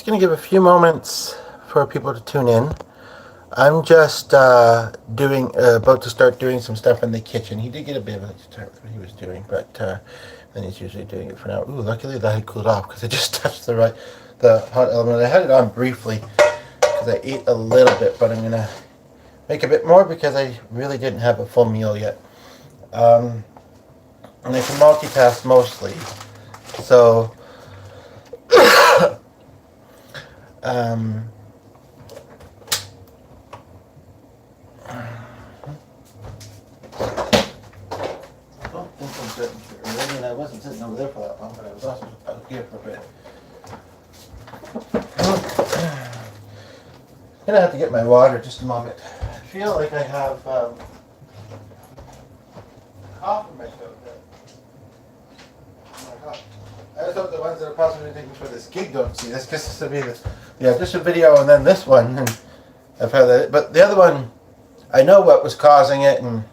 Just going to give a few moments for people to tune in. I'm just about to start doing some stuff in the kitchen. He did get a bit of a start with what he was doing, but then he's usually doing it for now. Ooh, luckily that had cooled off because I just touched the hot element. I had it on briefly because I ate a little bit, but I'm going to make a bit more because I really didn't have a full meal yet. And I can multitask mostly. So, um, I wasn't sitting over there for that long, but I was also out here for a bit. I'm gonna have to get my water just a moment. I feel like I have cough in my throat. Oh my God. I just hope the ones that are possibly taking for this gig don't see this, because this will be the audition video and then this one. And I've had that, but the other one, I know what was causing it, and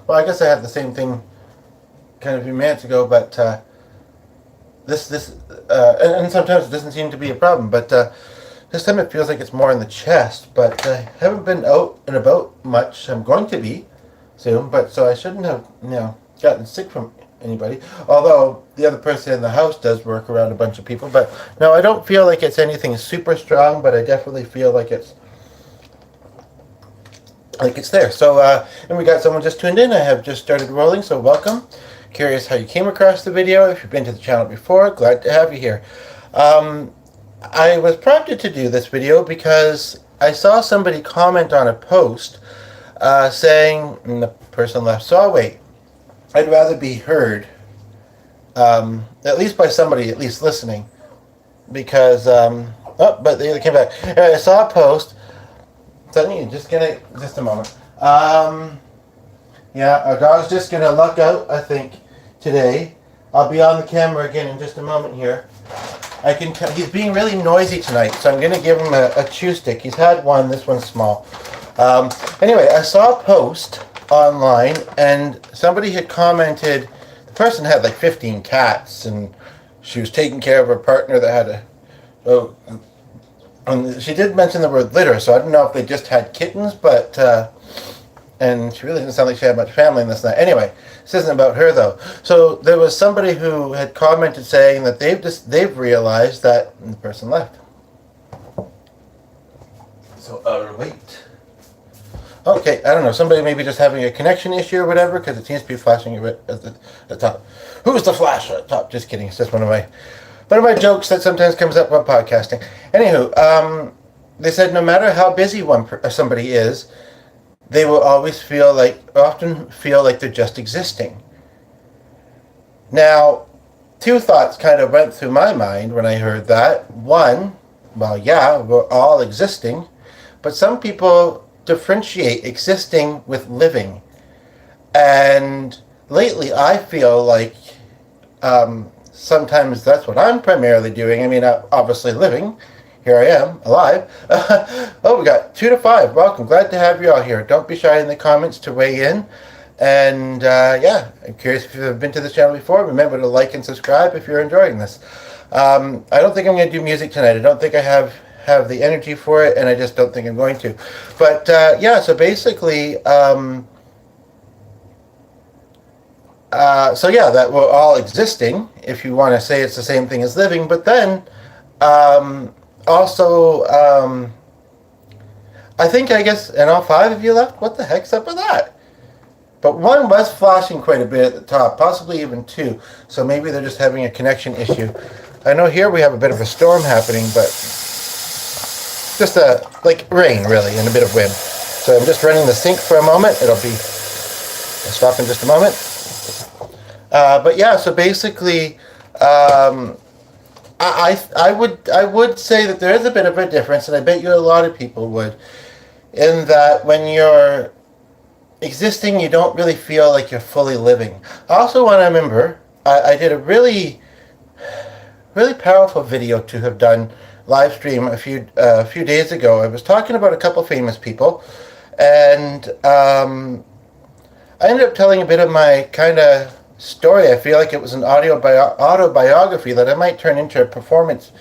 well, I guess I had the same thing kind of a few minutes ago, but and sometimes it doesn't seem to be a problem, but this time it feels like it's more in the chest, but I haven't been out and about much. I'm going to be soon, but so I shouldn't have, gotten sick from anybody, although the other person in the house does work around a bunch of people. But no, I don't feel like it's anything super strong, but I definitely feel like it's there. So and we got someone just tuned in. I have just started rolling, so welcome. Curious how you came across the video. If you've been to the channel before, glad to have you here. I was prompted to do this video because I saw somebody comment on a post saying, and the person left, so wait, I'd rather be heard, at least by somebody at least listening, because, but they came back. Anyway, I saw a post, so just a moment. Yeah, our dog's just gonna luck out, I think, today. I'll be on the camera again in just a moment here. He's being really noisy tonight, so I'm gonna give him a chew stick. He's had one, this one's small. Anyway, I saw a post online, and somebody had commented, the person had like 15 cats, and she was taking care of her partner that had and she did mention the word litter, so I don't know if they just had kittens, but and she really didn't sound like she had much family in this night. Anyway, this isn't about her though. So there was somebody who had commented saying that they've realized that the person left. So wait. Okay, I don't know. Somebody maybe just having a connection issue or whatever, because it seems to be flashing at the top. Who's the flasher at the top? Just kidding. It's just one of my jokes that sometimes comes up while podcasting. Anywho, they said no matter how busy somebody is, they will often feel like they're just existing. Now, two thoughts kind of went through my mind when I heard that. One, well, yeah, we're all existing, but some people differentiate existing with living. And lately I feel like sometimes that's what I'm primarily doing. I mean, obviously living. Here I am, alive. Oh, we got 2 to 5. Welcome. Glad to have you all here. Don't be shy in the comments to weigh in. And yeah, I'm curious if you've been to this channel before. Remember to like and subscribe if you're enjoying this. I don't think I'm going to do music tonight. I don't think I have the energy for it, and I just don't think I'm going to. But yeah, so basically, so yeah, that we're all existing, if you want to say it's the same thing as living. But then also, I guess, and all 5 of you left? What the heck's up with that? But one was flashing quite a bit at the top, possibly even 2. So maybe they're just having a connection issue. I know here we have a bit of a storm happening, but just like rain, really, and a bit of wind. So I'm just running the sink for a moment. I'll stop in just a moment. But yeah, so basically, I would say that there is a bit of a difference, and I bet you a lot of people would, in that when you're existing, you don't really feel like you're fully living. I also want to remember, I did a really, really powerful video to have done live stream a few days ago. I was talking about a couple famous people, and I ended up telling a bit of my kind of story. I feel like it was an autobiography that I might turn into a performance,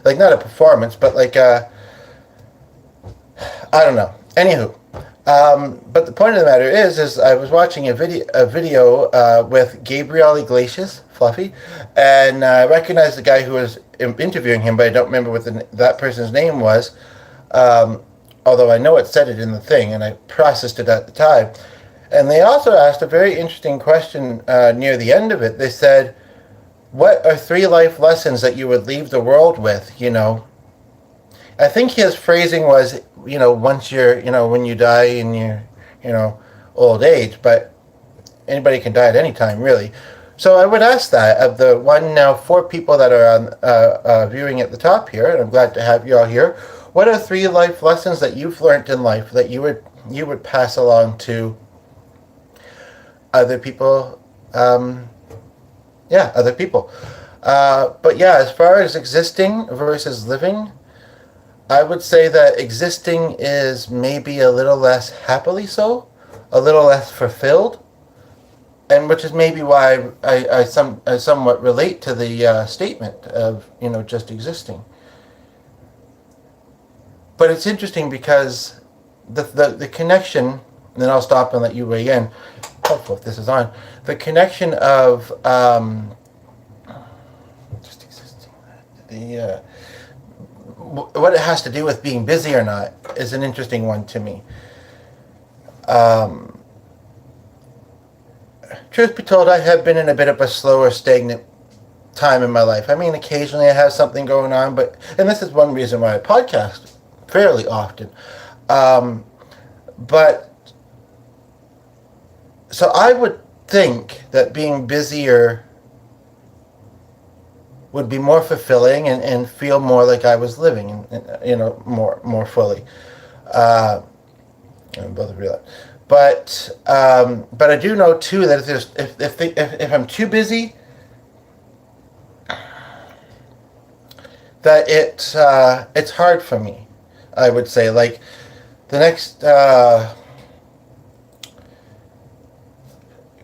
like not a performance, but like a, I don't know. Anywho, but the point of the matter is I was watching a video with Gabriel Iglesias, Fluffy, and I recognized the guy who was interviewing him, but I don't remember what that person's name was. Although I know it said it in the thing, and I processed it at the time. And they also asked a very interesting question near the end of it. They said, "What are 3 life lessons that you would leave the world with?" I think his phrasing was, once you're, when you die in your, old age, but anybody can die at any time, really. So I would ask that of the 4 people that are on viewing at the top here, and I'm glad to have you all here. What are 3 life lessons that you've learned in life that you would pass along to other people? Other people. But yeah, as far as existing versus living, I would say that existing is maybe a little less happily so, a little less fulfilled, and which is maybe why I somewhat relate to the statement of, just existing. But it's interesting because the connection, and then I'll stop and let you weigh in, hopefully if this is on, the connection of just existing, what it has to do with being busy or not is an interesting one to me. Truth be told, I have been in a bit of a slower, stagnant time in my life. I mean, occasionally I have something going on, and this is one reason why I podcast fairly often. But so I would think that being busier would be more fulfilling and feel more like I was living, more fully. I'm both agree that. But I do know too that if I'm too busy, that it's hard for me. I would say, like, the next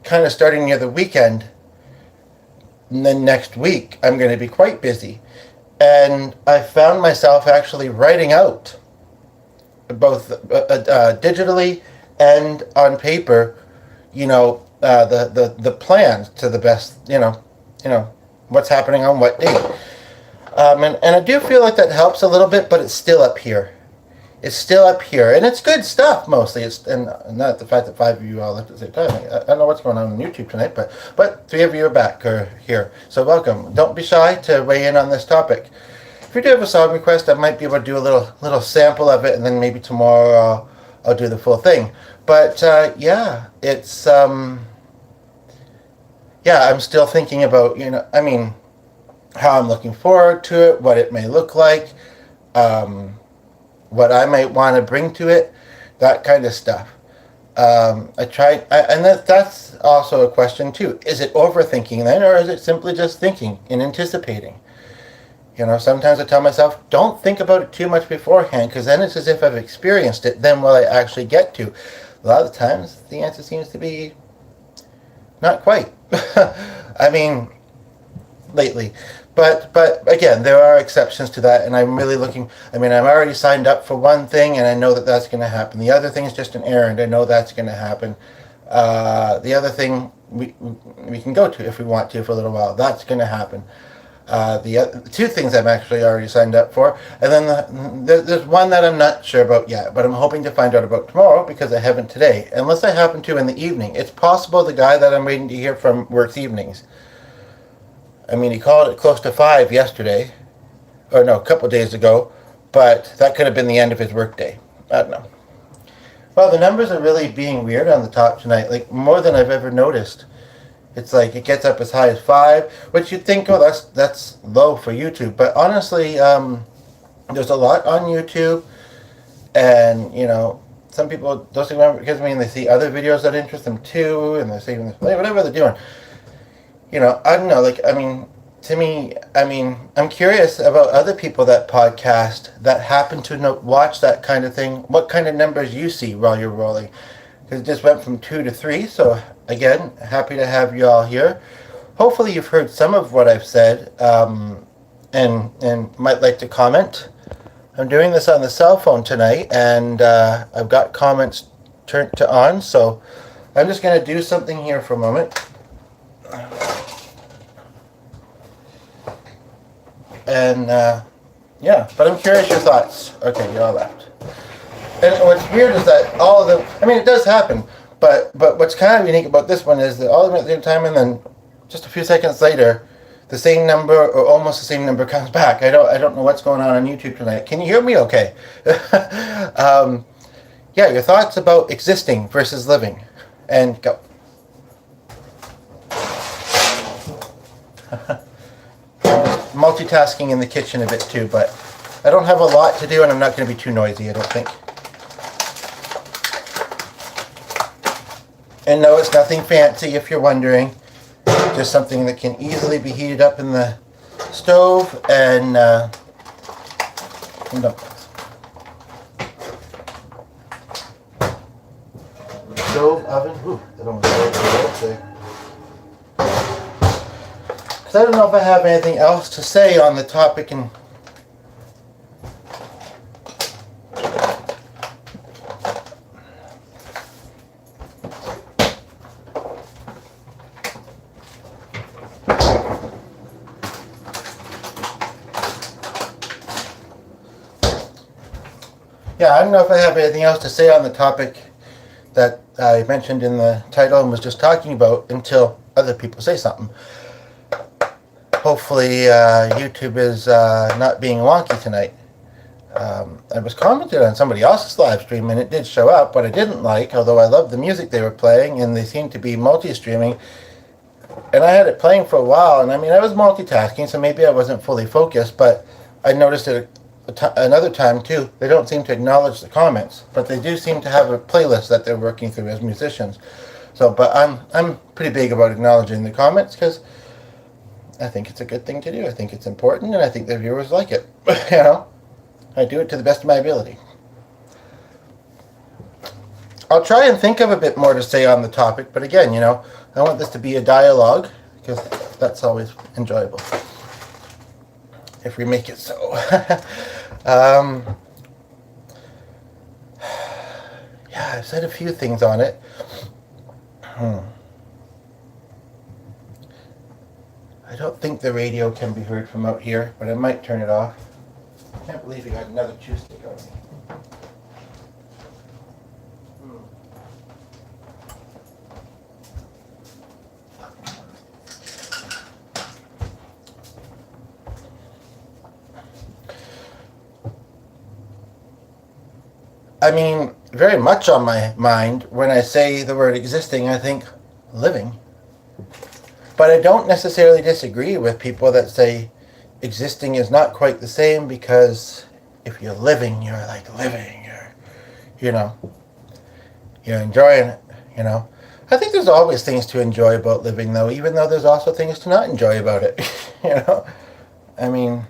kind of starting near the weekend, and then next week I'm going to be quite busy, and I found myself actually writing out both digitally and on paper, the plans to the best, what's happening on what date. And I do feel like that helps a little bit, but it's still up here. It's still up here, and it's good stuff mostly. And not the fact that 5 of you all left at the same time. I don't know what's going on YouTube tonight, but 3 of you are back or here, so welcome. Don't be shy to weigh in on this topic. If you do have a song request, I might be able to do a little sample of it, and then maybe tomorrow I'll do the full thing. But it's I'm still thinking about how I'm looking forward to it, what it may look like, what I might want to bring to it, that kind of stuff. And that's also a question too. Is it overthinking then, or is it simply just thinking and anticipating? Sometimes I tell myself, don't think about it too much beforehand, because then it's as if I've experienced it. Then will I actually get to? A lot of the times, the answer seems to be not quite. I mean, lately. But again, there are exceptions to that, and I'm really looking. I'm already signed up for one thing, and I know that that's going to happen. The other thing is just an errand. I know that's going to happen. The other thing we can go to if we want to for a little while. That's going to happen. The other 2 things I'm actually already signed up for, and then there's one that I'm not sure about yet, but I'm hoping to find out about tomorrow because I haven't today. Unless I happen to in the evening. It's possible the guy that I'm waiting to hear from works evenings. He called it close to 5 yesterday, or no, a couple of days ago, but that could have been the end of his workday. I don't know. Well, the numbers are really being weird on the top tonight, like more than I've ever noticed. It's like it gets up as high as 5, which you'd think, that's low for YouTube. But honestly, there's a lot on YouTube, and some people don't see because they see other videos that interest them too, and they're saying whatever they're doing. I don't know, to me, I'm curious about other people that podcast that happen to watch that kind of thing, what kind of numbers you see while you're rolling. It just went from 2 to 3. So again, happy to have you all here. Hopefully you've heard some of what I've said, and might like to comment. I'm doing this on the cell phone tonight, and I've got comments turned to on, so I'm just going to do something here for a moment. And yeah, but I'm curious your thoughts. Okay, you all left. And what's weird is that all of them, I mean, it does happen, but what's kind of unique about this one is that all of them at the same time, and then just a few seconds later, the same number or almost the same number comes back. I don't know what's going on YouTube tonight. Can you hear me okay? Yeah, your thoughts about existing versus living. And go. Multitasking in the kitchen a bit too, but I don't have a lot to do and I'm not going to be too noisy, I don't think. And no, it's nothing fancy if you're wondering. Just something that can easily be heated up in the stove and stove, oven. Ooh, that almost broke there. Because I don't know if I have anything else to say on the topic. And yeah, I don't know if I have anything else to say on the topic that I mentioned in the title and was just talking about until other people say something. Hopefully YouTube is not being wonky tonight. I was commenting on somebody else's live stream and it did show up. What I didn't like, although I loved the music they were playing and they seemed to be multi-streaming, and I had it playing for a while, and I mean I was multitasking, so maybe I wasn't fully focused, but I noticed it another time too. They don't seem to acknowledge the comments, but they do seem to have a playlist that they're working through as musicians. So, but I'm pretty big about acknowledging the comments because I think it's a good thing to do. I think it's important, and I think the viewers like it. You know, I do it to the best of my ability. I'll try and think of a bit more to say on the topic, but again, you know, I want this to be a dialogue because that's always enjoyable if we make it so. Yeah, I've said a few things on it. I don't think the radio can be heard from out here, but I might turn it off. I can't believe you got another chew stick on me. I mean, very much on my mind, when I say the word existing, I think living. But I don't necessarily disagree with people that say existing is not quite the same, because if you're living, you're like living. You know, you're enjoying it, you know. I think there's always things to enjoy about living, though, even though there's also things to not enjoy about it, you know. I mean,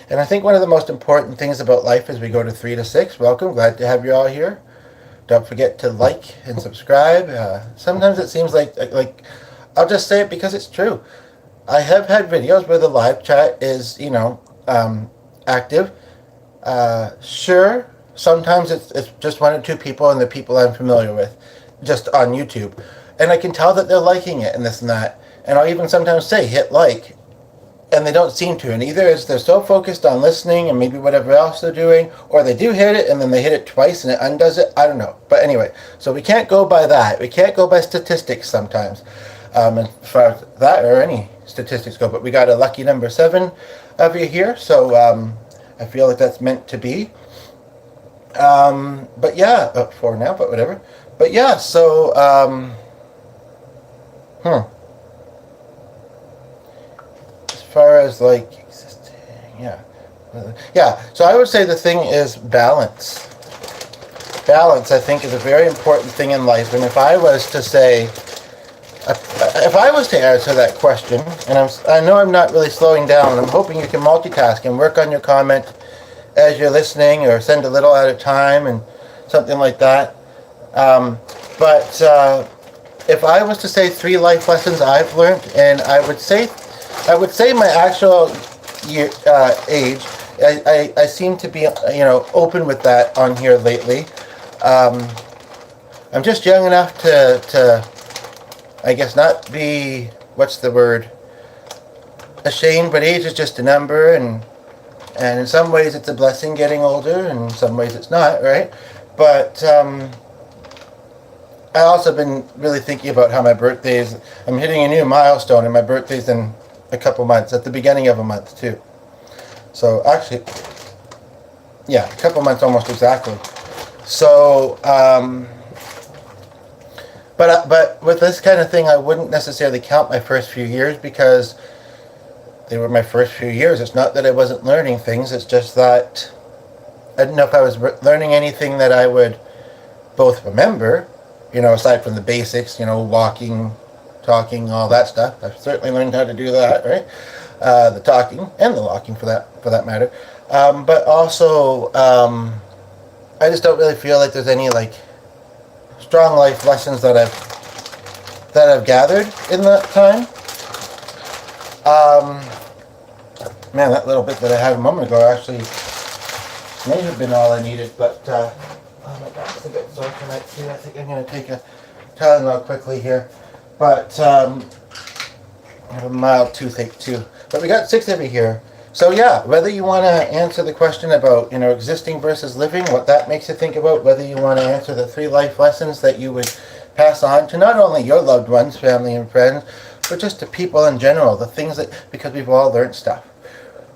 and I think one of the most important things about life is we go to 3 to 6. Welcome, glad to have you all here. Don't forget to like and subscribe. Sometimes it seems like I'll just say it because it's true. I have had videos where the live chat is, you know, active. Sure, sometimes it's just 1 or 2 people and the people I'm familiar with, just on YouTube. And I can tell that they're liking it and this and that. And I'll even sometimes say, hit like. And they don't seem to. And either it's they're so focused on listening and maybe whatever else they're doing, or they do hit it and then they hit it twice and it undoes it. I don't know. But anyway, so we can't go by that. We can't go by statistics sometimes. As far as that or any statistics go. But we got a lucky number 7 of you here. So I feel like that's meant to be. But yeah, 4 now, but whatever. But yeah, so as far as like existing, yeah, so I would say the thing is balance. Balance, I think, is a very important thing in life. And if I was to say, if I was to answer that question, and I know I'm not really slowing down, I'm hoping you can multitask and work on your comment as you're listening, or send a little at a time and something like that. But if I was to say 3 life lessons I've learned, and I would say my actual age. I seem to be open with that on here lately. I'm just young enough to I guess not be, what's the word, ashamed, but age is just a number, and in some ways it's a blessing getting older, and in some ways it's not, right? But I also been really thinking about how my birthday's, I'm hitting a new milestone, and my birthday's in a couple months, at the beginning of a month too. So actually, yeah, a couple months almost exactly. So, but with this kind of thing, I wouldn't necessarily count my first few years, because they were my first few years. It's not that I wasn't learning things. It's just that I didn't know if I was learning anything that I would both remember, aside from the basics, walking, talking, all that stuff. I've certainly learned how to do that, right? The talking and the walking, for that matter. But also, I just don't really feel like there's any strong life lessons that I've gathered in that time. Man, that little bit that I had a moment ago actually may have been all I needed, but oh my God, it's a bit sore tonight too. I think I'm going to take a Tylenol quickly here. But I have a mild toothache too. But we got 6 of you here. So yeah, whether you want to answer the question about existing versus living, what that makes you think about, whether you want to answer the 3 life lessons that you would pass on to not only your loved ones, family and friends, but just to people in general, the things because we've all learned stuff.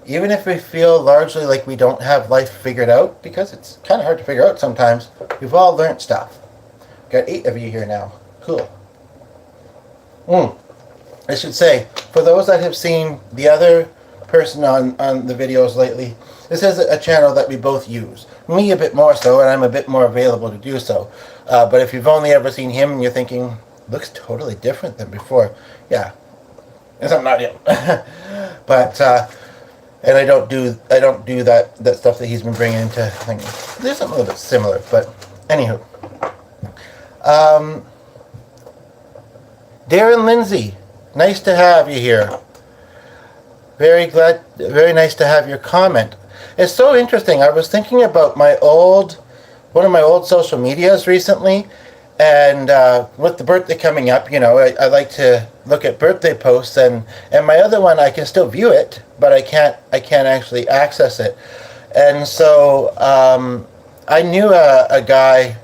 Even if we feel largely like we don't have life figured out, because it's kind of hard to figure out sometimes, we've all learned stuff. Got 8 of you here now. Cool. I should say, for those that have seen the other person on the videos lately, this is a channel that we both use. Me a bit more so, and I'm a bit more available to do so. But if you've only ever seen him and you're thinking, looks totally different than before, yeah, because I'm not him. But and I don't do that stuff that he's been bringing into things. There's something a little bit similar, but anywho. Darren Lindsay, nice to have you here. Very nice to have your comment. It's so interesting. I was thinking about one of my old social medias recently, and with the birthday coming up, I like to look at birthday posts, and my other one, I can still view it, but I can't actually access it. And so I knew a guy.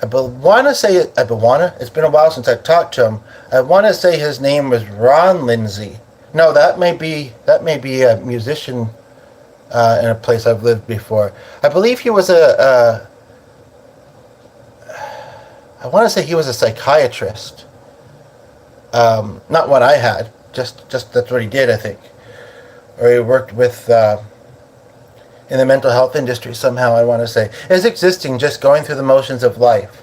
It's been a while since I've talked to him. I want to say his name was Ron Lindsay. No, that may be a musician in a place I've lived before. I believe he was I want to say he was a psychiatrist. Not one I had. Just that's what he did, I think. Or he worked with in the mental health industry somehow, I want to say. Is existing, just going through the motions of life.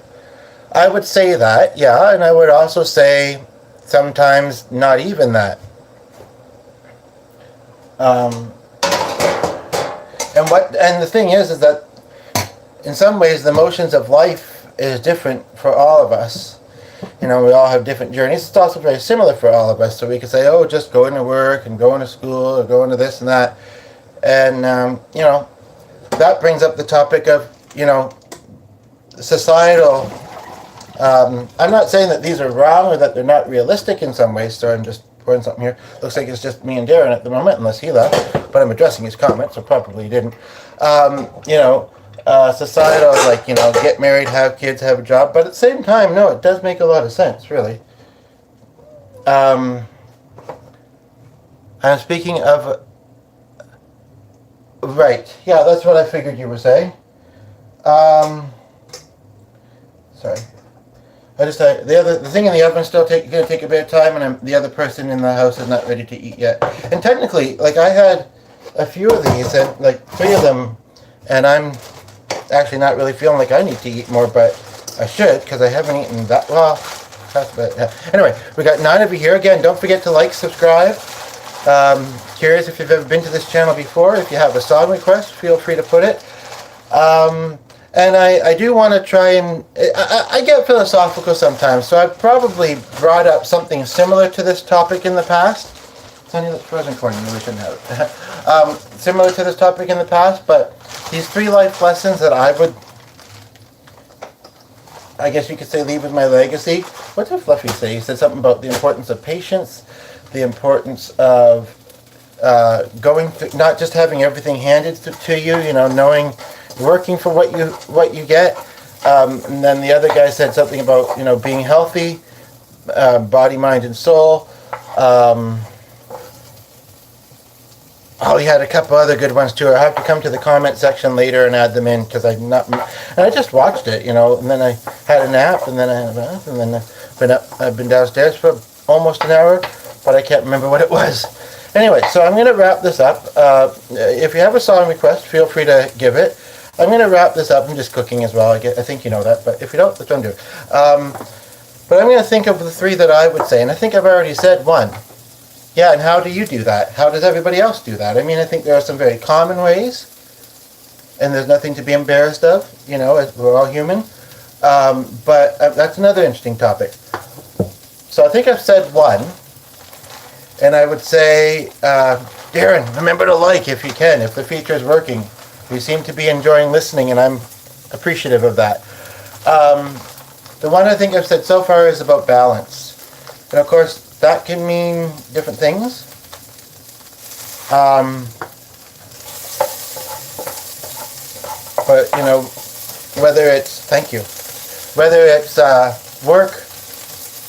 I would say that, yeah, and I would also say sometimes not even that. And the thing is that in some ways the motions of life is different for all of us. We all have different journeys. It's also very similar for all of us. So we could say, oh, just going to work and going to school or going to this and that. And, that brings up the topic of, societal. I'm not saying that these are wrong or that they're not realistic in some ways. So I'm just pouring something here. Looks like it's just me and Darren at the moment, unless he left. But I'm addressing his comment, so probably he didn't. Societal, get married, have kids, have a job. But at the same time, no, it does make a lot of sense, really. I'm speaking of... Right, yeah, that's what I figured you were saying. Sorry. The thing in the oven is still going to take a bit of time, and the other person in the house is not ready to eat yet. And technically, I had a few of these, and 3 of them, and I'm actually not really feeling like I need to eat more, but I should, because I haven't eaten that. Well, request, but anyway, we got 9 of you here. Again, don't forget to like, subscribe. Curious if you've ever been to this channel before. If you have a song request, feel free to put it. And I do want to try and... I get philosophical sometimes, so I've probably brought up something similar to this topic in the past. Sonny, that's frozen corn. You really shouldn't have it. Similar to this topic in the past, but these 3 life lessons that I would... I guess you could say leave with my legacy. What did Fluffy say? He said something about the importance of patience, the importance of going through, not just having everything handed to you, you know, knowing, working for what you get. And then the other guy said something about, you know, being healthy, body, mind, and soul. Oh, he had a couple other good ones too. I have to come to the comment section later and add them in because I just watched it, you know, and then I had a nap, and then I had a bath, and then I've been downstairs for almost an hour, but I can't remember what it was. Anyway, so I'm going to wrap this up. If you have a song request, feel free to give it. I'm going to wrap this up. I'm just cooking as well. I think you know that, but if you don't, let's undo it. But I'm going to think of the 3 that I would say, and I think I've already said 1. Yeah, and how do you do that? How does everybody else do that? I mean, I think there are some very common ways, and there's nothing to be embarrassed of, you know, we're all human. But that's another interesting topic. So I think I've said 1, and I would say, Darren, remember to like if you can, if the feature is working. You seem to be enjoying listening, and I'm appreciative of that. The one I think I've said so far is about balance. And of course, that can mean different things. But, you know, whether it's, whether it's work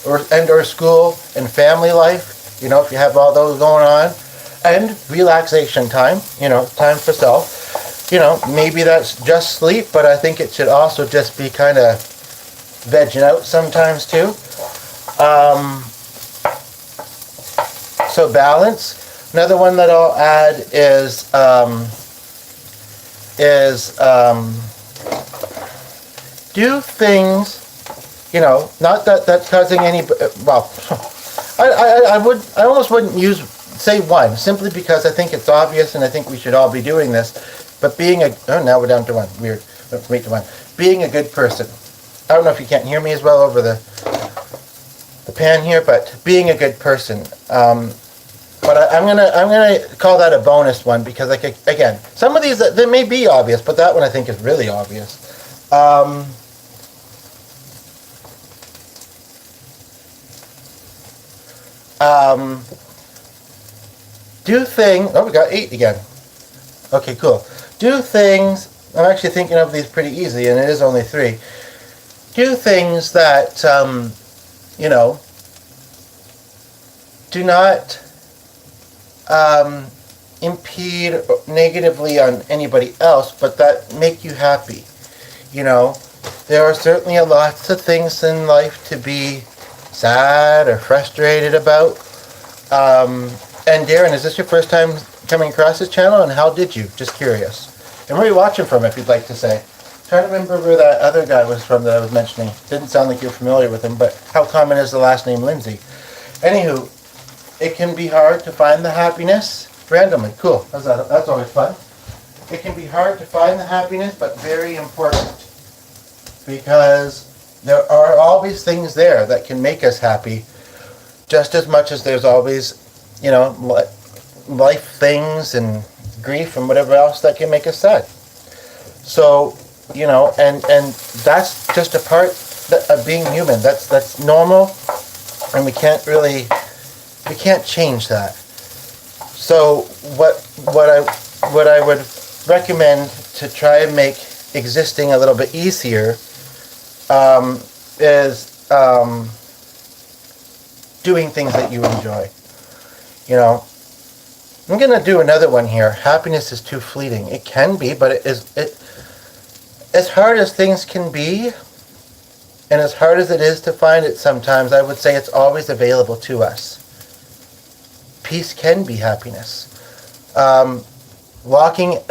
or school and family life, you know, if you have all those going on, and relaxation time, you know, time for self, you know, maybe that's just sleep, but I think it should also just be kind of vegging out sometimes too. So balance. Another one that I'll add is do things, you know, not that that's causing any, well, I almost wouldn't say 1, simply because I think it's obvious and I think we should all be doing this, but being now we're down to 1, weird, went from 8 to 1, being a good person. I don't know if you can't hear me as well over the pan here, but being a good person. But I'm gonna call that a bonus one because, like, again, some of these they may be obvious, but that one I think is really obvious. Do things. Oh, we got 8 again. Okay, cool. Do things. I'm actually thinking of these pretty easily, and it is only 3. Do things that you know, do not impede negatively on anybody else, but that make you happy. You know, there are certainly lots of things in life to be sad or frustrated about. And Darren, is this your first time coming across this channel, and how did you? Just curious. And where are you watching from, if you'd like to say? I'm trying to remember where that other guy was from that I was mentioning. Didn't sound like you're familiar with him, but how common is the last name Lindsay? Anywho, it can be hard to find the happiness randomly. Cool. That's always fun. It can be hard to find the happiness, but very important, because there are always things there that can make us happy, just as much as there's always, you know, life things and grief and whatever else that can make us sad. So, you know, and that's just a part of being human. That's normal, and we can't change that. So what I would recommend to try and make existing a little bit easier is doing things that you enjoy. You know, I'm gonna do another one here. Happiness is too fleeting. It can be, but as hard as things can be, and as hard as it is to find it sometimes, I would say it's always available to us. Peace can be happiness. Walking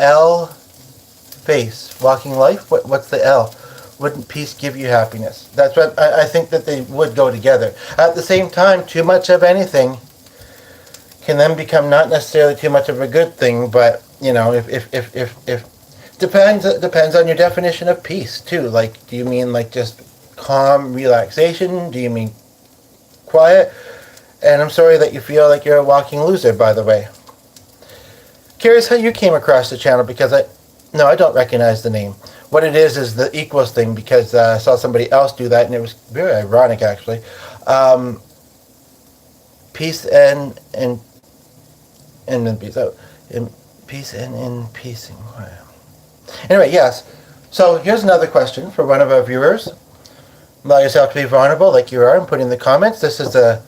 life. What's the L? wouldn't peace give you happiness? That's what I think that they would go together. At the same time, too much of anything can then become not necessarily too much of a good thing, but if depends on your definition of peace too. Like, do you mean like just calm relaxation? Do you mean quiet? And I'm sorry that you feel like you're a walking loser, by the way. Curious how you came across the channel, because I don't recognize the name. What it is the equals thing, because I saw somebody else do that, and it was very ironic, actually. Peace and then peace out. In peace and in peace and quiet. Anyway, yes. So here's another question for one of our viewers. Allow yourself to be vulnerable like you are and put in the comments. This is a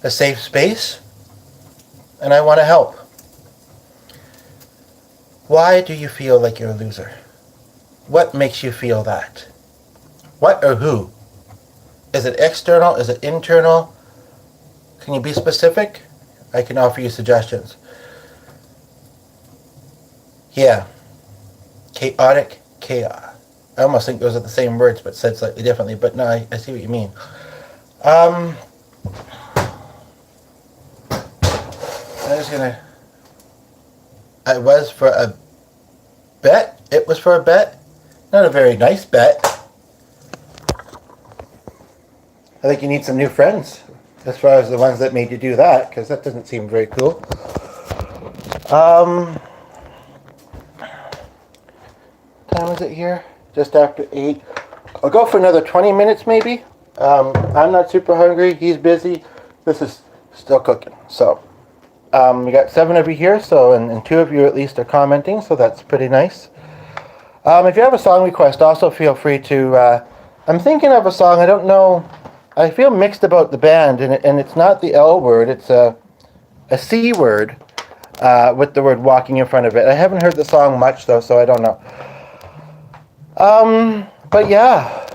safe space, and I want to help. Why do you feel like you're a loser? What makes you feel that? What or who? Is it external? Is it internal? Can you be specific? I can offer you suggestions. Yeah. Chaotic chaos. I almost think those are the same words, but said slightly differently. But no, I see what you mean. I was for a bet. It was for a bet. Not a very nice bet. I think you need some new friends, as far as the ones that made you do that, because that doesn't seem very cool. Time is it here? Just after 8. I'll go for another 20 minutes maybe. I'm not super hungry. He's busy. This is still cooking. So we got 7 of you here, so and 2 of you at least are commenting, so that's pretty nice. If you have a song request, also feel free to... I'm thinking of a song. I don't know. I feel mixed about the band, and it's not the L word. It's a C word with the word walking in front of it. I haven't heard the song much, though, so I don't know. But yeah.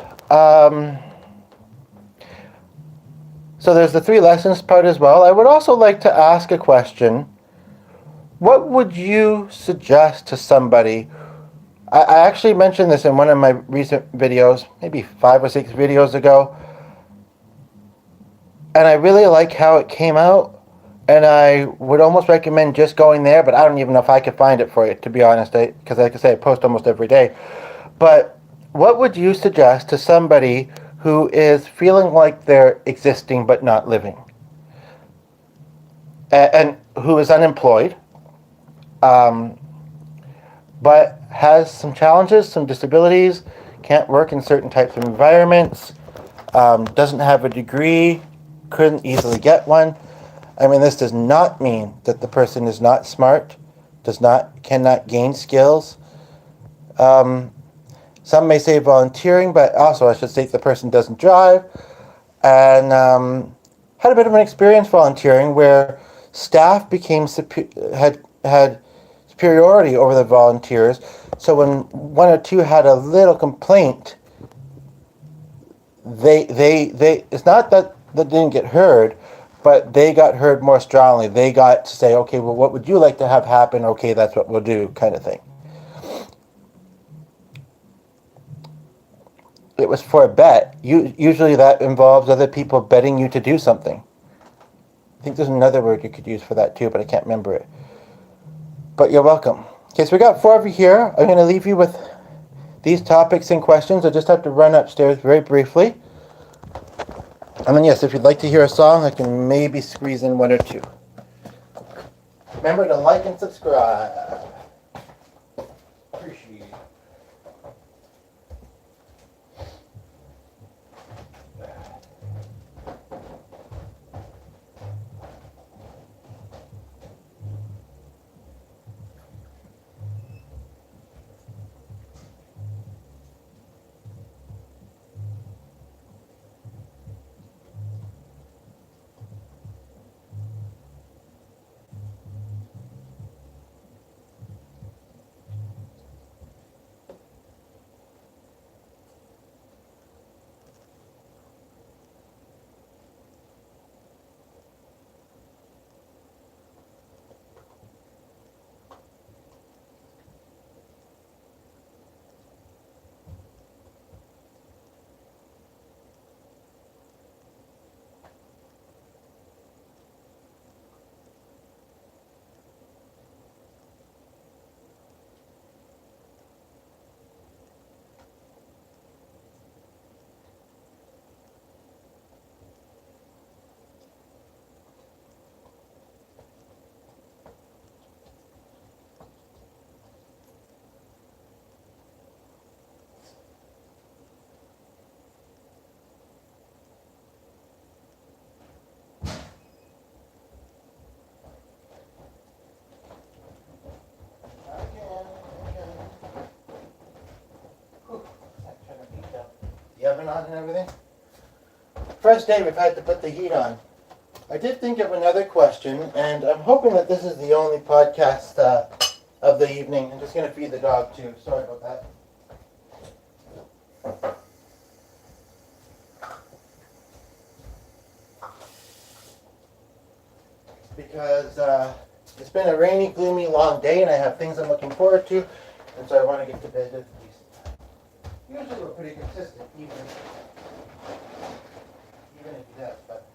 So there's the 3 lessons part as well. I would also like to ask a question. What would you suggest to somebody? I actually mentioned this in one of my recent videos, maybe 5 or 6 videos ago. And I really like how it came out. And I would almost recommend just going there, but I don't even know if I could find it for you, to be honest. Because like I say, I post almost every day. But what would you suggest to somebody who is feeling like they're existing but not living? And who is unemployed, but has some challenges, some disabilities, can't work in certain types of environments, doesn't have a degree, couldn't easily get one. I mean, this does not mean that the person is not smart, cannot gain skills. Some may say volunteering, but also I should state the person doesn't drive, and had a bit of an experience volunteering where staff became had superiority over the volunteers. So when 1 or 2 had a little complaint, they it's not that they didn't get heard, but they got heard more strongly. They got to say, okay, well, what would you like to have happen? Okay, that's what we'll do, kind of thing. It was for a bet. Usually that involves other people betting you to do something. I think there's another word you could use for that too, but I can't remember it. But you're welcome. Okay, so we got 4 of you here. I'm going to leave you with these topics and questions. I just have to run upstairs very briefly. And then, yes, if you'd like to hear a song, I can maybe squeeze in 1 or 2. Remember to like and subscribe. Appreciate it. oven on and everything. First day we've had to put the heat on. I did think of another question, and I'm hoping that this is the only podcast of the evening. I'm just going to feed the dog too. Sorry about that. Because it's been a rainy, gloomy, long day, and I have things I'm looking forward to, and so I want to get to bed at least. Usually we're pretty consistent, even if you have, but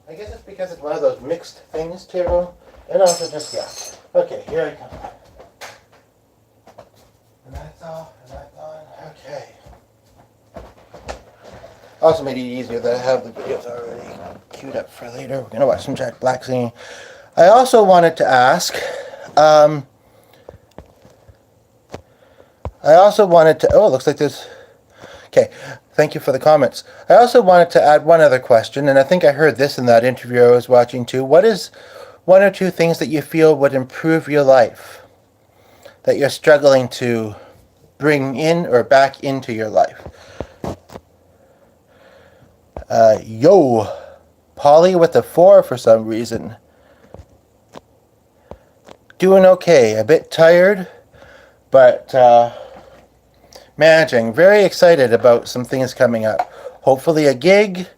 I guess it's because it's one of those mixed things too, and also just, yeah. Okay, here I come. And that's off, and that's on. Okay. Also made it easier that I have the videos already queued up for later. We're going to watch some Jack Black singing. I also wanted to ask, oh, it looks like there's, okay, thank you for the comments. I also wanted to add one other question, and I think I heard this in that interview I was watching too. What is one or two things that you feel would improve your life, that you're struggling to bring in or back into your life? Polly with a 4 for some reason. Doing okay, a bit tired, but managing. Very excited about some things coming up. Hopefully a gig,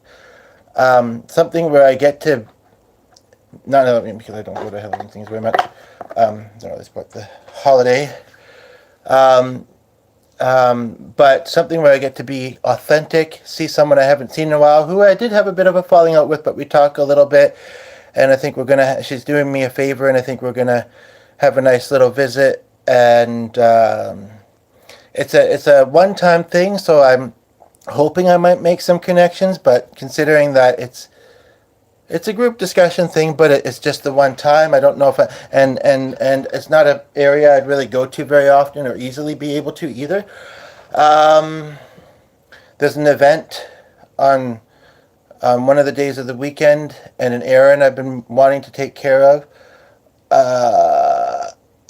something where I get to, not because I don't go to Halloween things very much. Don't really support the holiday. But something where I get to be authentic, see someone I haven't seen in a while, who I did have a bit of a falling out with, but we talk a little bit, and I think she's doing me a favor, and I think we're gonna have a nice little visit, and it's a one-time thing, so I'm hoping I might make some connections, but considering that it's a group discussion thing, but it's just the one time. I don't know if and it's not an area I'd really go to very often or easily be able to either. There's an event on one of the days of the weekend and an errand I've been wanting to take care of.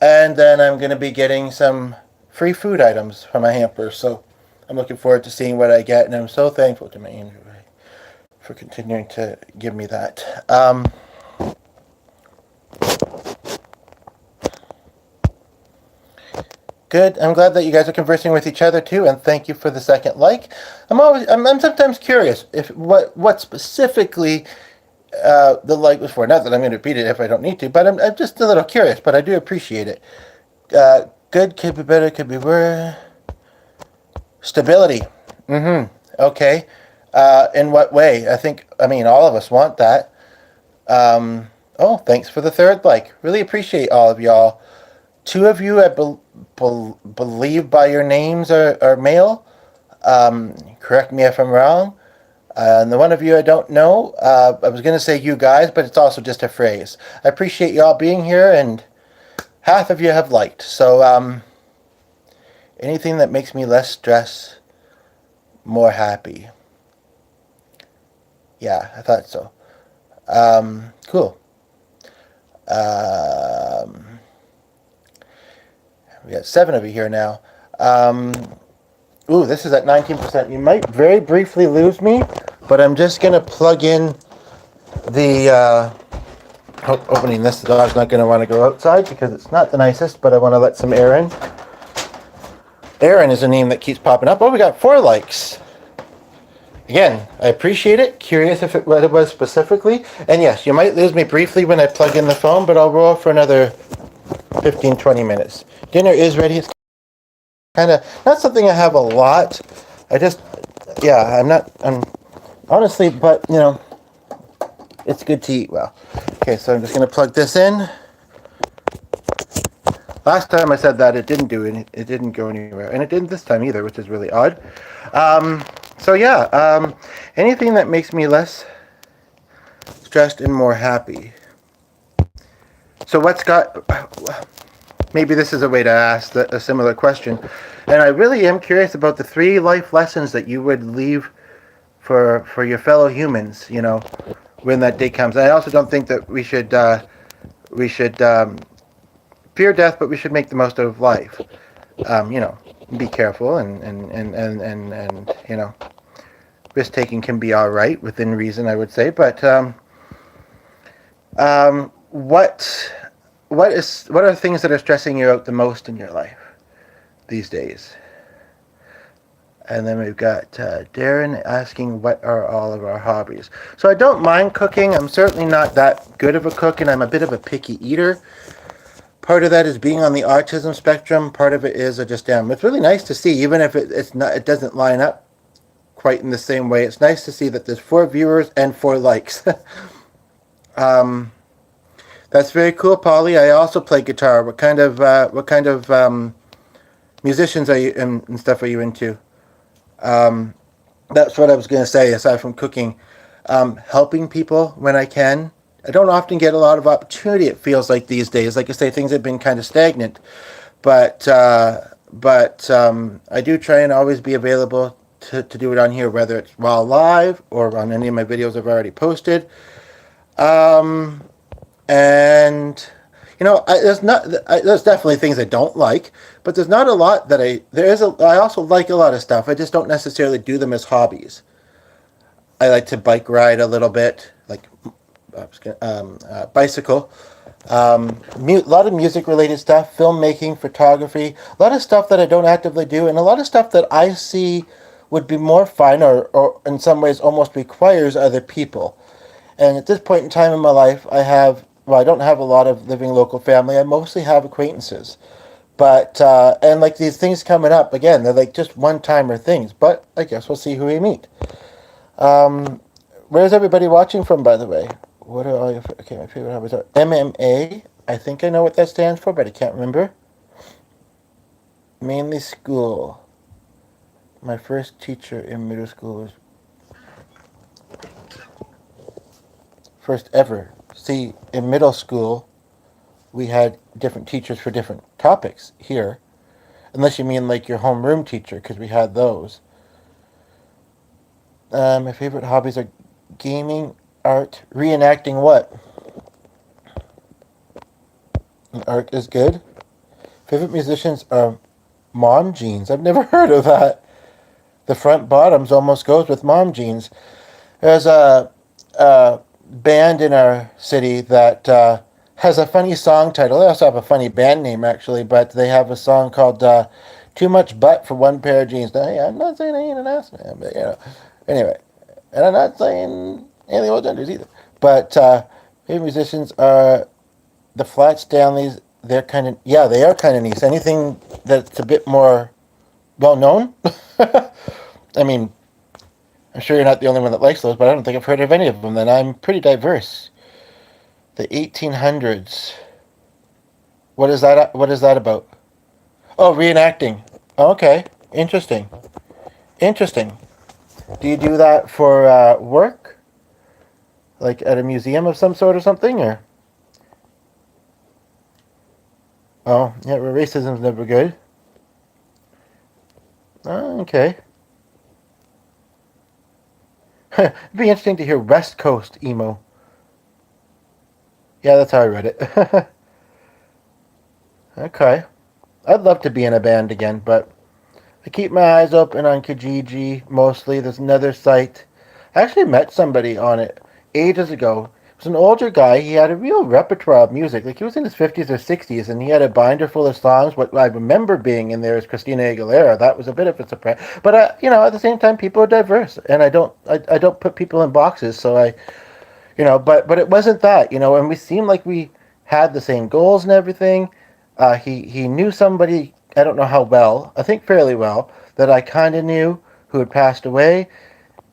And then I'm going to be getting some free food items from a hamper. So I'm looking forward to seeing what I get, and I'm so thankful to my Andrew for continuing to give me that. Good. I'm glad that you guys are conversing with each other too, and thank you for the second like. I'm sometimes curious if what specifically the like was for. Not that I'm going to repeat it if I don't need to, but I'm just a little curious. But I do appreciate it. Good could be better, could be worse. Stability. Okay. In what way? I mean, all of us want that. Oh, thanks for the third like. Really appreciate all of y'all. 2 of you, I believe by your names are male. Correct me if I'm wrong. And the one of you I don't know, I was going to say you guys, but it's also just a phrase. I appreciate y'all being here, and half of you have liked. So anything that makes me less stressed, more happy. Yeah, I thought so. Cool. We got 7 of you here now. Ooh, this is at 19%. You might very briefly lose me, but I'm just going to plug in the... opening this, the dog's not going to want to go outside because it's not the nicest, but I want to let some air in. Aaron is a name that keeps popping up. Oh, we got 4 likes. Again, I appreciate it. Curious what it was specifically. And yes, you might lose me briefly when I plug in the phone, but I'll roll for another 15, 20 minutes. Dinner is ready. It's kind of not something I have a lot. I'm honestly, but you know, it's good to eat well. Okay, so I'm just going to plug this in. Last time I said that it didn't go anywhere, and it didn't this time either, which is really odd. Anything that makes me less stressed and more happy. So maybe this is a way to ask a similar question, and I really am curious about the 3 life lessons that you would leave for your fellow humans, you know, when that day comes. I also don't think that we should fear death, but we should make the most of life. You know, be careful and you know, risk taking can be all right within reason, I would say. But um, what are things that are stressing you out the most in your life these days? And then we've got Darren asking, what are all of our hobbies? So I don't mind cooking. I'm certainly not that good of a cook, and I'm a bit of a picky eater. Part of that is being on the autism spectrum. Part of it is I just am. It's really nice to see, even if it's not, it doesn't line up quite in the same way. It's nice to see that there's 4 viewers and 4 likes. um, that's very cool, Polly. I also play guitar. What kind of musicians are you and stuff are you into? Um, that's what I was going to say. Aside from cooking, helping people when I can. I don't often get a lot of opportunity. It feels like these days. Like I say, things have been kind of stagnant, but I do try and always be available to do it on here, whether it's while live or on any of my videos I've already posted. Um, and there's definitely things I don't like, but there's not a lot that I also like a lot of stuff. I just don't necessarily do them as hobbies. I like to bike ride a little bit, like bicycle. A lot of music related stuff, filmmaking, photography, a lot of stuff that I don't actively do, and a lot of stuff that I see would be more fun or in some ways almost requires other people. And at this point in time in my life, I don't have a lot of living local family. I mostly have acquaintances. But, and like these things coming up, again, they're like just one-timer things. But I guess we'll see who we meet. Where's everybody watching from, by the way? What are all your... Okay, my favorite hobbies are MMA. I think I know what that stands for, but I can't remember. Mainly school. My first teacher in middle school was... First ever. See, in middle school, we had different teachers for different topics here. Unless you mean like your homeroom teacher, because we had those. My favorite hobbies are gaming, art, reenacting what? Art is good. Favorite musicians are mom jeans. I've never heard of that. The front bottoms almost goes with mom jeans. There's a band in our city that has a funny song title. They also have a funny band name, actually, but they have a song called Too Much Butt for One Pair of Jeans. Now, hey, I'm not saying I ain't an ass man, but, Anyway, and I'm not saying any old genders either. But favorite musicians are the Flat Stanleys. They're kind of, yeah, they are kind of nice. Anything that's a bit more well-known? I mean, I'm sure you're not the only one that likes those, but I don't think I've heard of any of them. Then I'm pretty diverse. The 1800s. What is that? What is that about? Oh, reenacting. Okay, interesting. Interesting. Do you do that for work? Like at a museum of some sort or something, or? Oh, yeah, racism's never good. Oh, okay. It'd be interesting to hear West Coast emo. Yeah, that's how I read it. Okay. I'd love to be in a band again, but I keep my eyes open on Kijiji mostly. There's another site. I actually met somebody on it ages ago. It was an older guy. He had a real repertoire of music. Like he was in his 50s or 60s, and he had a binder full of songs. What I remember being in there is Christina Aguilera. That was a bit of a surprise. But at the same time, people are diverse, and I don't put people in boxes. So but it wasn't that, and we seemed like we had the same goals and everything. He knew somebody, I don't know how well, I think fairly well, that I kind of knew who had passed away,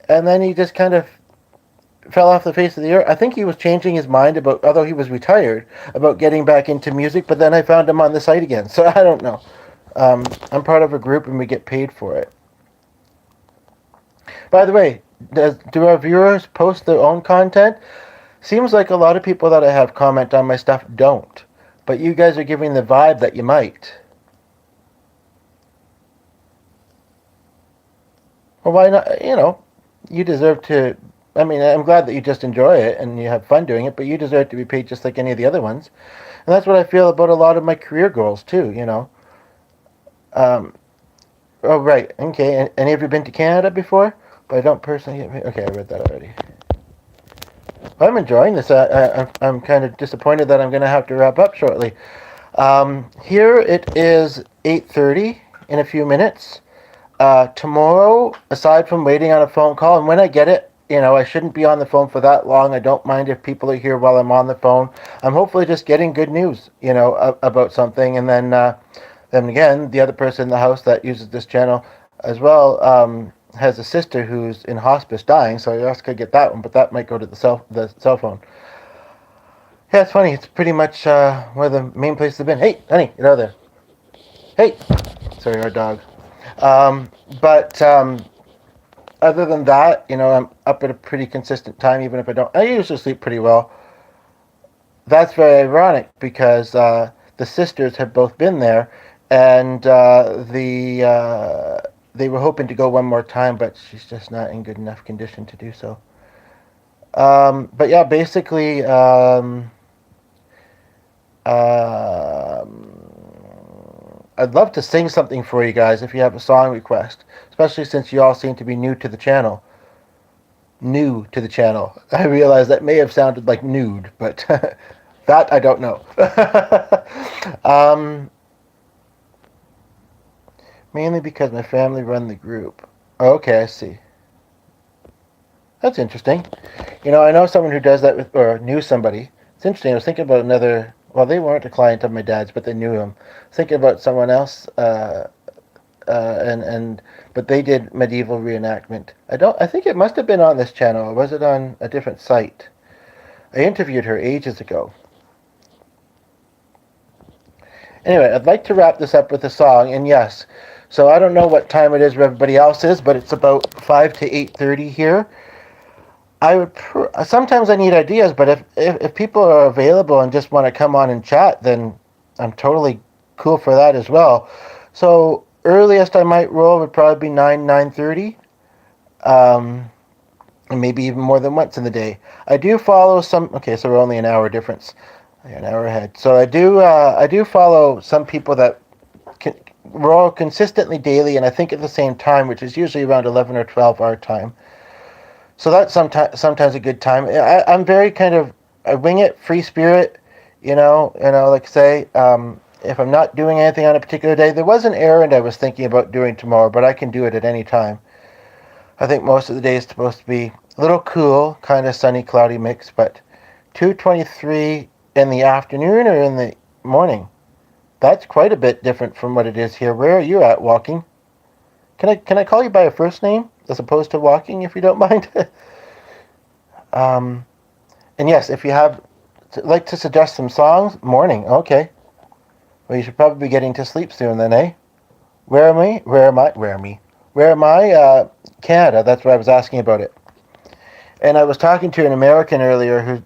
and then he just kind of fell off the face of the earth. I think he was changing his mind about, although he was retired, about getting back into music, but then I found him on the site again, so I don't know. I'm part of a group and we get paid for it. By the way, do our viewers post their own content? Seems like a lot of people that I have comment on my stuff don't. But you guys are giving the vibe that you might. Well, why not? You deserve to... I mean, I'm glad that you just enjoy it and you have fun doing it, but you deserve to be paid just like any of the other ones. And that's what I feel about a lot of my career goals, too, Oh, right. Okay. Any of you been to Canada before? but I don't personally get paid. Okay, I read that already. I'm enjoying this. I'm kind of disappointed that I'm going to have to wrap up shortly. Here it is 8:30 in a few minutes. Tomorrow, aside from waiting on a phone call, and when I get it, I shouldn't be on the phone for that long. I don't mind if people are here while I'm on the phone. I'm hopefully just getting good news, about something. And then again, the other person in the house that uses this channel as well has a sister who's in hospice dying, so I also could get that one, but that might go to the cell phone. Yeah, it's funny. It's pretty much one of the main places I've been. Hey, honey, get out of there. Hey, sorry, our dog. But other than that, I'm up at a pretty consistent time, even if I don't. I usually sleep pretty well. That's very ironic because the sisters have both been there, and they were hoping to go one more time, but she's just not in good enough condition to do so. But yeah, basically, I'd love to sing something for you guys if you have a song request, especially since you all seem to be new to the channel. New to the channel. I realize that may have sounded like nude, but that I don't know. Mainly because my family run the group. Oh, okay, I see. That's interesting. I know someone who does that or knew somebody. It's interesting. I was thinking about another. Well, they weren't a client of my dad's, but they knew him. Thinking about someone else, but they did medieval reenactment. I think it must have been on this channel, or was it on a different site? I interviewed her ages ago. Anyway, I'd like to wrap this up with a song, and yes, so I don't know what time it is where everybody else is, but it's about 5 to 8:30 here. Sometimes I need ideas, but if people are available and just want to come on and chat, then I'm totally cool for that as well. So earliest I might roll would probably be 9:30, and maybe even more than once in the day. I do follow some. Okay, so we're only an hour difference, an hour ahead. So I do follow some people that roll consistently daily, and I think at the same time, which is usually around 11 or 12 our time. So that's sometimes a good time. I'm very kind of I wing it, free spirit, like I say, if I'm not doing anything on a particular day, there was an errand I was thinking about doing tomorrow, but I can do it at any time. I think most of the day is supposed to be a little cool, kind of sunny, cloudy mix, but 2:23 in the afternoon or in the morning, that's quite a bit different from what it is here. Where are you at, Walking? Can I call you by a first name as opposed to Walking, if you don't mind? And yes, if you like to suggest some songs, morning, okay. Well, you should probably be getting to sleep soon then, eh? Where am I? Canada, that's why I was asking about it. And I was talking to an American earlier who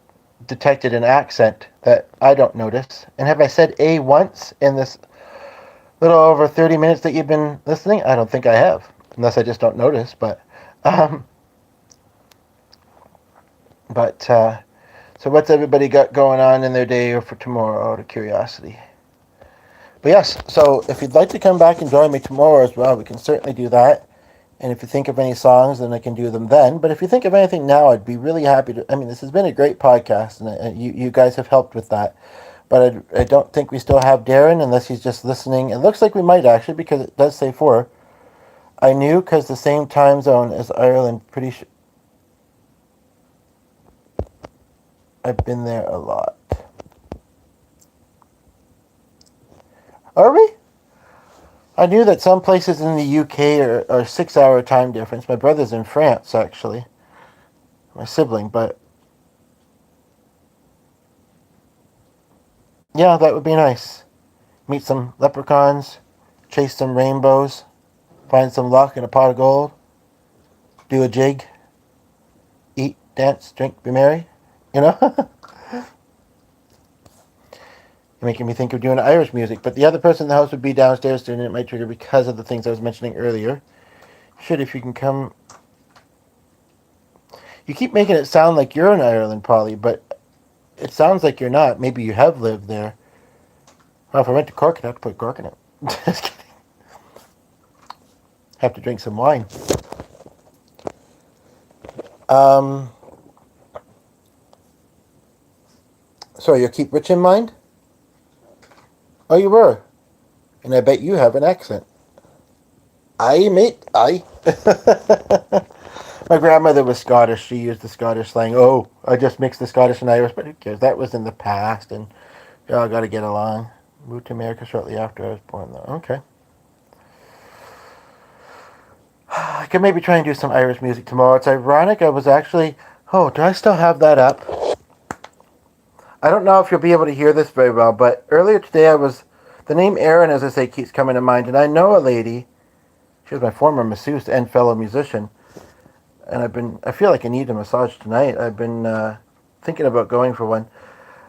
detected an accent that I don't notice. And have I said A once in this little over 30 minutes that you've been listening? I don't think I have, unless I just don't notice. But so what's everybody got going on in their day or for tomorrow, out of curiosity? But yes, so if you'd like to come back and join me tomorrow as well, we can certainly do that. And if you think of any songs, then I can do them then. But if you think of anything now, I'd be really happy to. I mean, this has been a great podcast, and you guys have helped with that. But I don't think we still have Darren, unless he's just listening. It looks like we might, actually, because it does say 4. I knew, because the same time zone as Ireland, pretty sure. I've been there a lot. Are we? I knew that some places in the UK are 6-hour time difference. My brother's in France, actually. My sibling, but... yeah, that would be nice. Meet some leprechauns, chase some rainbows, find some luck in a pot of gold, do a jig, eat, dance, drink, be merry, You're making me think of doing Irish music, but the other person in the house would be downstairs doing it. It might trigger because of the things I was mentioning earlier. If you can come... You keep making it sound like you're in Ireland, Polly, but it sounds like you're not. Maybe you have lived there. Well, if I went to Cork, I'd have to put Cork in it. Just kidding. Have to drink some wine. Um, so you'll keep Rich in mind? Oh, you were. And I bet you have an accent. Aye, mate, aye. My grandmother was Scottish. She used the Scottish slang. Oh, I just mixed the Scottish and Irish, but who cares? That was in the past, and we all got to get along. Moved to America shortly after I was born, though. Okay. I could maybe try and do some Irish music tomorrow. It's ironic. I was actually... Oh, do I still have that up? I don't know if you'll be able to hear this very well, but earlier today I was... The name Erin, as I say, keeps coming to mind, and I know a lady. She was my former masseuse and fellow musician. And I feel like I need a massage tonight. I've been thinking about going for one.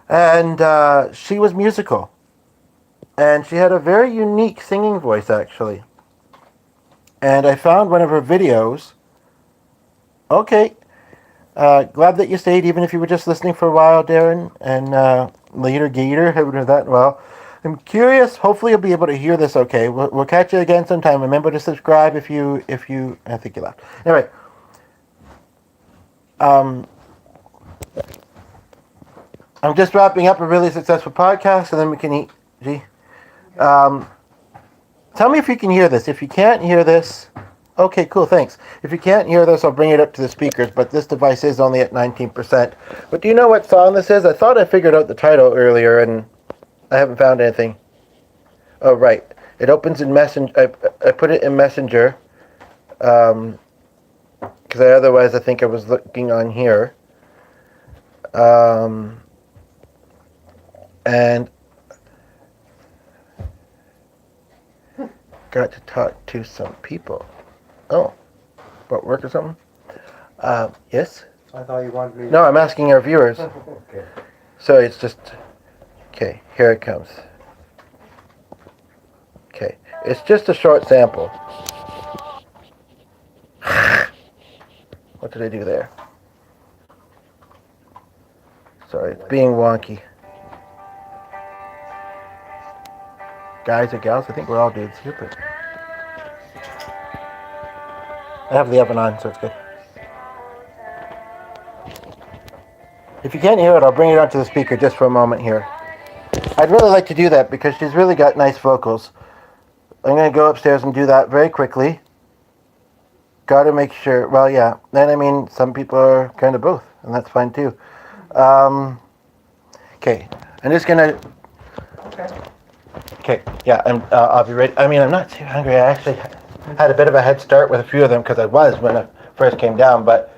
And she was musical. And she had a very unique singing voice, actually. And I found one of her videos. Okay. Glad that you stayed, even if you were just listening for a while, Darren. And later, Gator. Haven't heard that in a while. I'm curious. Hopefully you'll be able to hear this okay. We'll catch you again sometime. Remember to subscribe if you... I think you left. Anyway. I'm just wrapping up a really successful podcast, and then we can eat. Gee. Tell me if you can hear this. If you can't hear this, okay, cool, thanks. If you can't hear this, I'll bring it up to the speakers, but this device is only at 19%. But do you know what song this is? I thought I figured out the title earlier, and I haven't found anything. Oh, right. It opens in Messenger. I put it in Messenger, because otherwise I think I was looking on here. And got to talk to some people. Oh, about work or something? Yes? I thought you wanted me to... No, I'm asking our viewers. Okay. So it's just... Okay, here it comes. Okay, it's just a short sample. What did I do there? Sorry, it's being wonky. Guys or gals, I think we're all dudes here, but... I have the oven on, so it's good. If you can't hear it, I'll bring it onto the speaker just for a moment here. I'd really like to do that because she's really got nice vocals. I'm going to go upstairs and do that very quickly. Got to make sure, well, yeah. And I mean, some people are kind of both, and that's fine too. Okay, I'm just going to... Okay, yeah, I'll be ready. I mean, I'm not too hungry. I actually had a bit of a head start with a few of them because I was when I first came down, but...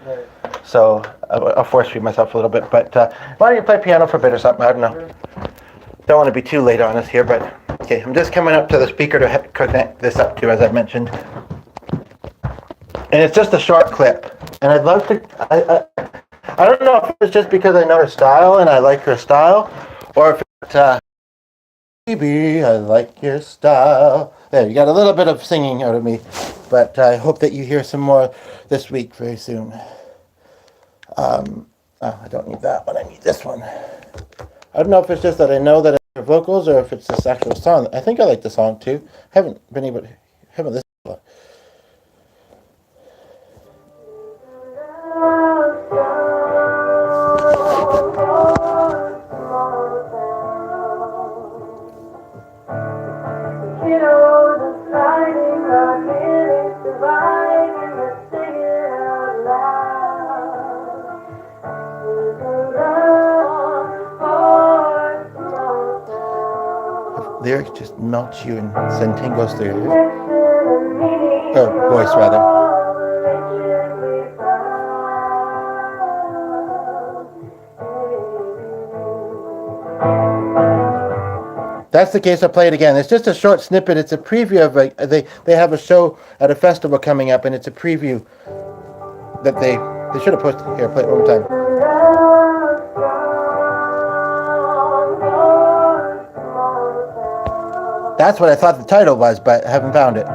So I'll force feed myself a little bit. But why don't you play piano for a bit or something? I don't know. Don't want to be too late on us here, but okay. I'm just coming up to the speaker to connect this up to, as I mentioned. And it's just a short clip. And I'd love to. I don't know if it's just because I know her style and I like her style, or if it's baby, I like your style. There, you got a little bit of singing out of me, but I hope that you hear some more this week very soon. Oh, I don't need that one. I need this one. I don't know if it's just that I know that it's vocals or if it's this actual song. I think I like the song too. Haven't listened to it. Lyrics just melt you and send tingles through your ears. Or voice, rather. That's the case. I'll play it again. It's just a short snippet. It's a preview of they have a show at a festival coming up, and it's a preview that they should have posted. Here, play it one more time. That's what I thought the title was, but I haven't found it.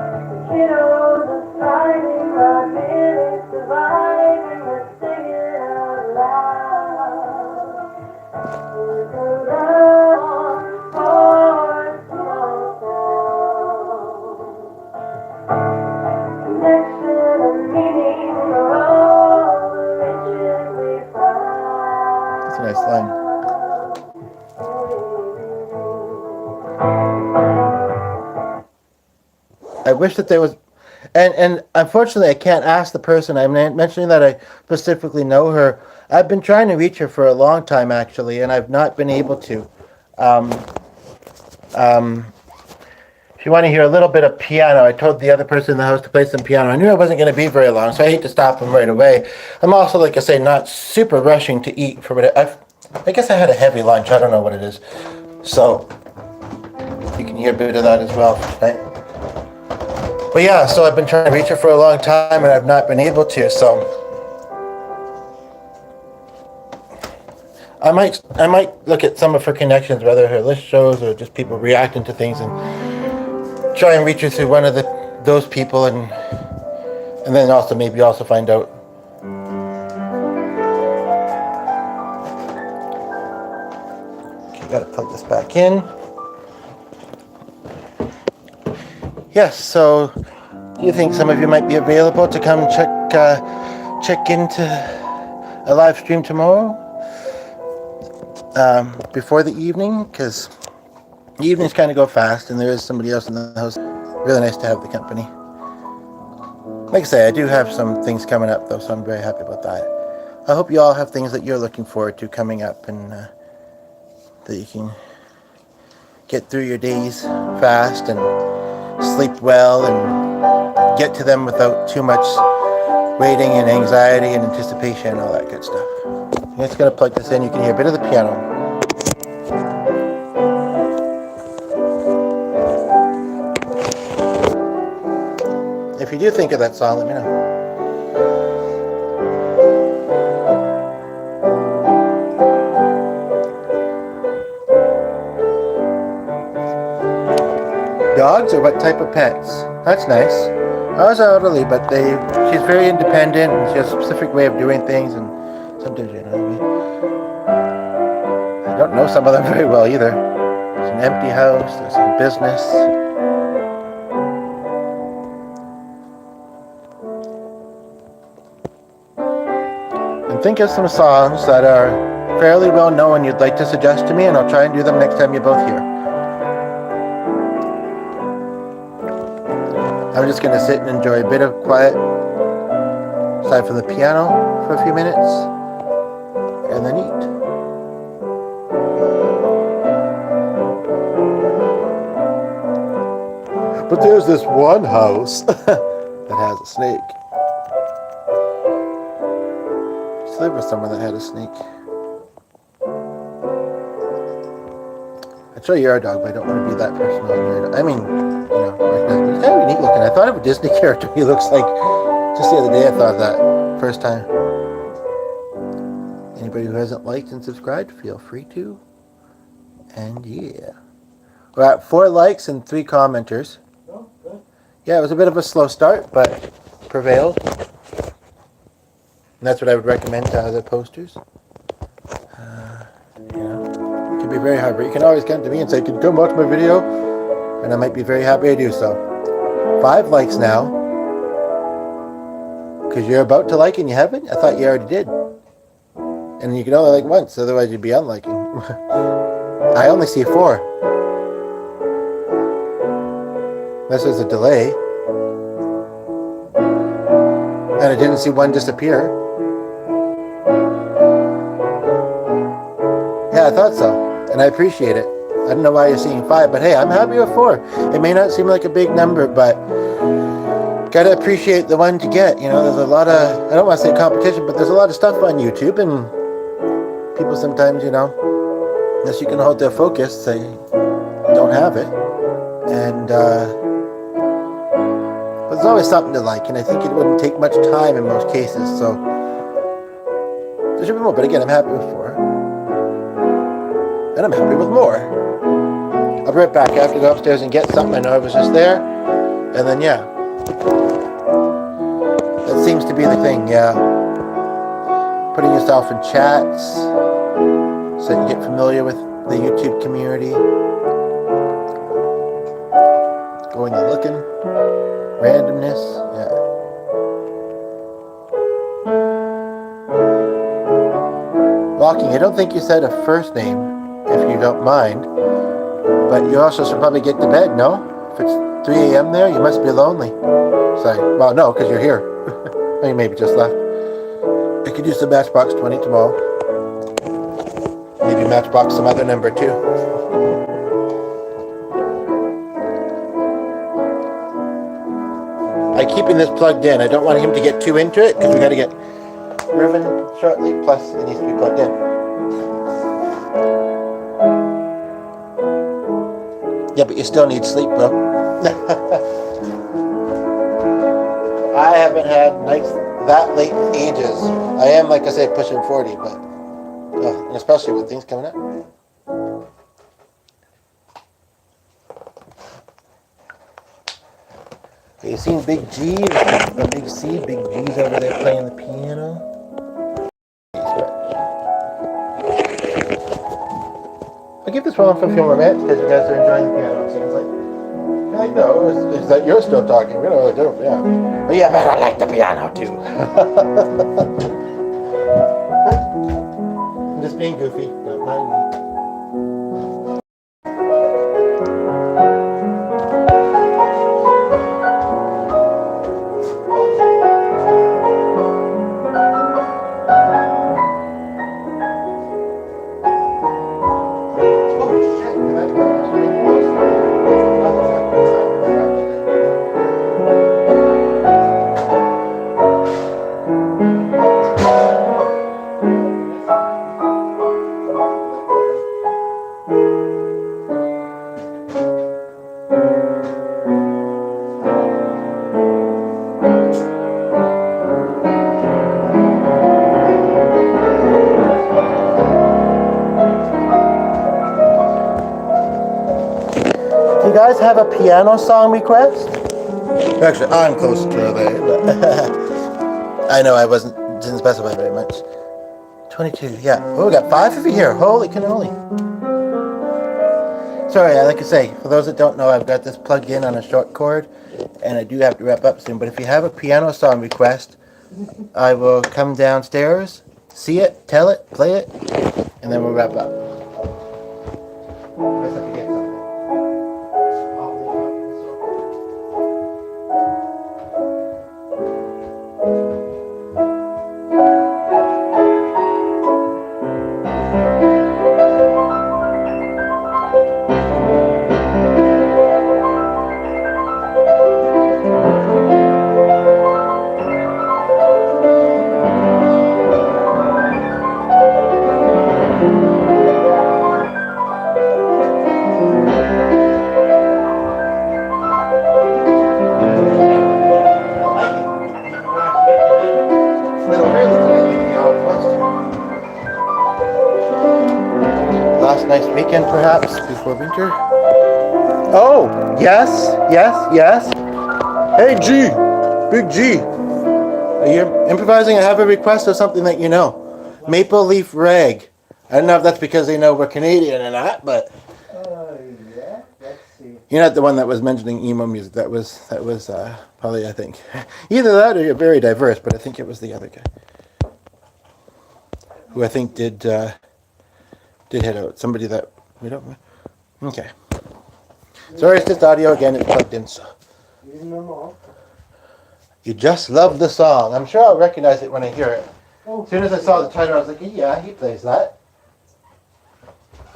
wish that there was, and unfortunately, I can't ask the person. I'm mentioning that I specifically know her. I've been trying to reach her for a long time, actually, and I've not been able to. Um, um, if you want to hear a little bit of piano, I told the other person in the house to play some piano. I knew I wasn't going to be very long, so I hate to stop them right away. I'm also, like I say, not super rushing to eat for what I guess I had a heavy lunch. I don't know what it is. So you can hear a bit of that as well tonight. But yeah, so I've been trying to reach her for a long time and I've not been able to, so I might look at some of her connections, whether her list shows or just people reacting to things, and try and reach her through one of those people, and then also maybe also find out. Okay, gotta plug this back in. Yes, so do you think some of you might be available to come check into a live stream tomorrow before the evening? Because the evenings kind of go fast, and there is somebody else in the house. Really nice to have the company. Like I say, I do have some things coming up, though, so I'm very happy about that. I hope you all have things that you're looking forward to coming up, and that you can get through your days fast and sleep well and get to them without too much waiting and anxiety and anticipation and all that good stuff. I'm just going to plug this in. You can hear a bit of the piano. If you do think of that song, let me know. Dogs, or what type of pets? That's nice. Ours are elderly, but she's very independent, and she has a specific way of doing things, and sometimes, I don't know some of them very well either. There's an empty house, there's some business. And think of some songs that are fairly well known you'd like to suggest to me, and I'll try and do them next time you're both here. I'm just going to sit and enjoy a bit of quiet, aside from the piano, for a few minutes, and then eat. But there's this one house that has a snake. I used to live with someone that had a snake. I'd show you our dog, but I don't want to be that person on your dog. I mean, he's kind of neat looking. I thought of a Disney character he looks like. Just the other day I thought that. First time. Anybody who hasn't liked and subscribed, feel free to. And yeah. We're at 4 likes and 3 commenters. Oh, good. Yeah, it was a bit of a slow start, but prevailed. And that's what I would recommend to other posters. It can be very hard, but you can always come to me and say, "Can you come watch my video?" And I might be very happy to do so. 5 likes now. Because you're about to like and you haven't? I thought you already did. And you can only like once, otherwise you'd be unliking. I only see 4. Unless there's a delay. And I didn't see 1 disappear. Yeah, I thought so. And I appreciate it. I don't know why you're seeing 5, but hey, I'm happy with 4. It may not seem like a big number, but gotta appreciate the one to get. There's a lot of, I don't want to say competition, but there's a lot of stuff on YouTube, and people sometimes, unless you can hold their focus, they don't have it. And but there's always something to like, and I think it wouldn't take much time in most cases, so there should be more. But again, I'm happy with 4. And I'm happy with more. I'll be right back. I have to go upstairs and get something. I know I was just there. And then, yeah. That seems to be the thing, yeah. Putting yourself in chats so you get familiar with the YouTube community. Going and looking. Randomness, yeah. Walking, I don't think you said a first name, if you don't mind. But you also should probably get to bed, no? If it's 3 a.m. there? You must be lonely. Sorry. Well, no, because you're here. Or you maybe just left. I could use the Matchbox 20 tomorrow. Maybe Matchbox some other number too. I'm keeping this plugged in. I don't want him to get too into it because we got to get ribbon shortly. Plus, it needs to be plugged in. Yeah, but you still need sleep, bro. I haven't had nights that late in ages. I am, like I said, pushing 40, but and especially with things coming up. Okay, you seen Big G, or Big C? Big G's over there playing the piano. I'll give this one for a few more minutes because you guys are enjoying the piano. So it's like no, it's that you're still talking. We don't really do it, yeah. But yeah, but I like the piano too. I'm just being goofy, don't mind me. Do you guys have a piano song request? Actually, I'm close to there, but I know I didn't specify very much. 22, yeah. Oh, we got 5 of you here. Holy cannoli. Sorry, like I say, for those that don't know, I've got this plugged in on a short cord, and I do have to wrap up soon. But if you have a piano song request, I will come downstairs, see it, tell it, play it, and then we'll wrap up. Last nice weekend, perhaps, before winter. Oh, yes. Hey, G, Big G. Are you improvising? I have a request of something that you know. Maple Leaf Rag. I don't know if that's because they know we're Canadian or not, but. Yeah, let's see. You're not the one that was mentioning emo music. That was probably, I think. Either that or you're very diverse, but I think it was the other guy. Who I think did hit out. Somebody that we don't. Okay. Sorry, it's just audio again. It's plugged in. So. You just love the song. I'm sure I'll recognize it when I hear it. As soon as I saw the title, I was like, yeah, he plays that.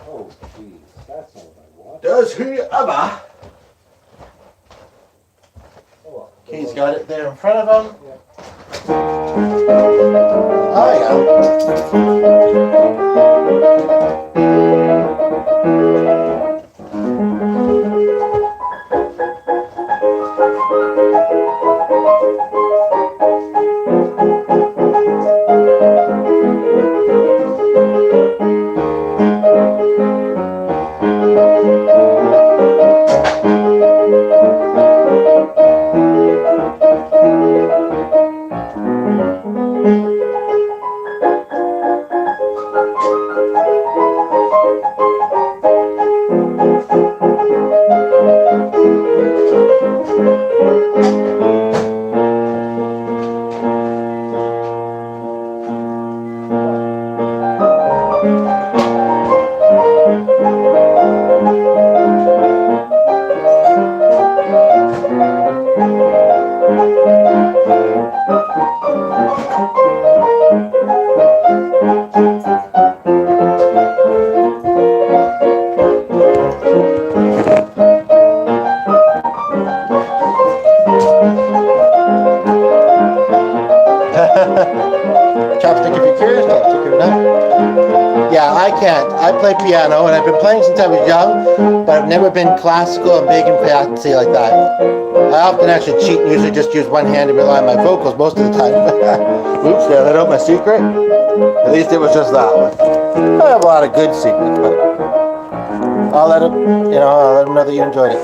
Oh, geez, that's not what I want. Does he ever? Okay, he's got it there in front of him. Yeah. Oh, yeah. play piano, and I've been playing since I was young, but I've never been classical and big and fancy like that. I often actually cheat and usually just use one hand and rely on my vocals most of the time. Oops, did I let out my secret? At least it was just that one. I have a lot of good secrets, but I'll let him know that you enjoyed it.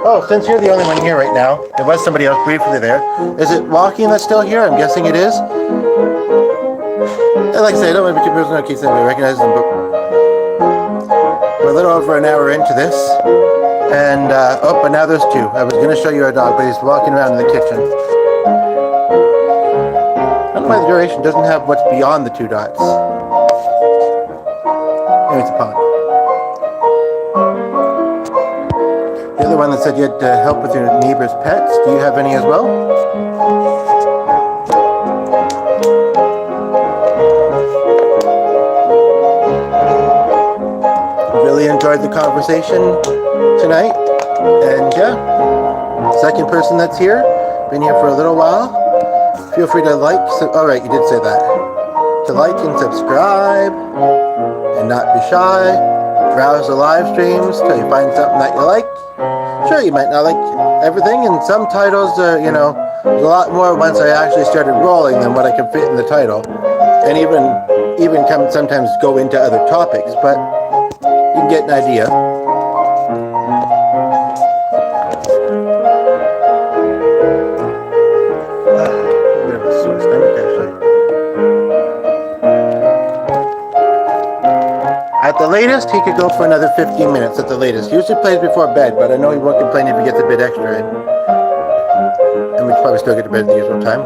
Oh, since you're the only one here right now, there was somebody else briefly there. Is it Walking that's still here? I'm guessing it is. Like I say, I don't want to be too personal in case anybody recognizes them, but we're a little over an hour into this. And, but now there's two. I was going to show you our dog, but he's walking around in the kitchen. I don't know why the duration doesn't have what's beyond the 2 dots. Maybe it's a pond. The other one that said you had to help with your neighbor's pets. Do you have any as well? Really enjoyed the conversation tonight. And yeah, second person that's here. Been here for a little while. Feel free to like. Alright, you did say that. To like and subscribe. And not be shy. Browse the live streams till you find something that you like. Sure, you might not like everything, and some titles are, there's a lot more once I actually started rolling than what I can fit in the title, and even sometimes go into other topics, but you can get an idea. A bit of a sore stomach, actually. At the latest, he could go for another 15 minutes at the latest. Usually plays before bed, but I know he won't complain if he gets a bit extra in. And we probably still get to bed at the usual time.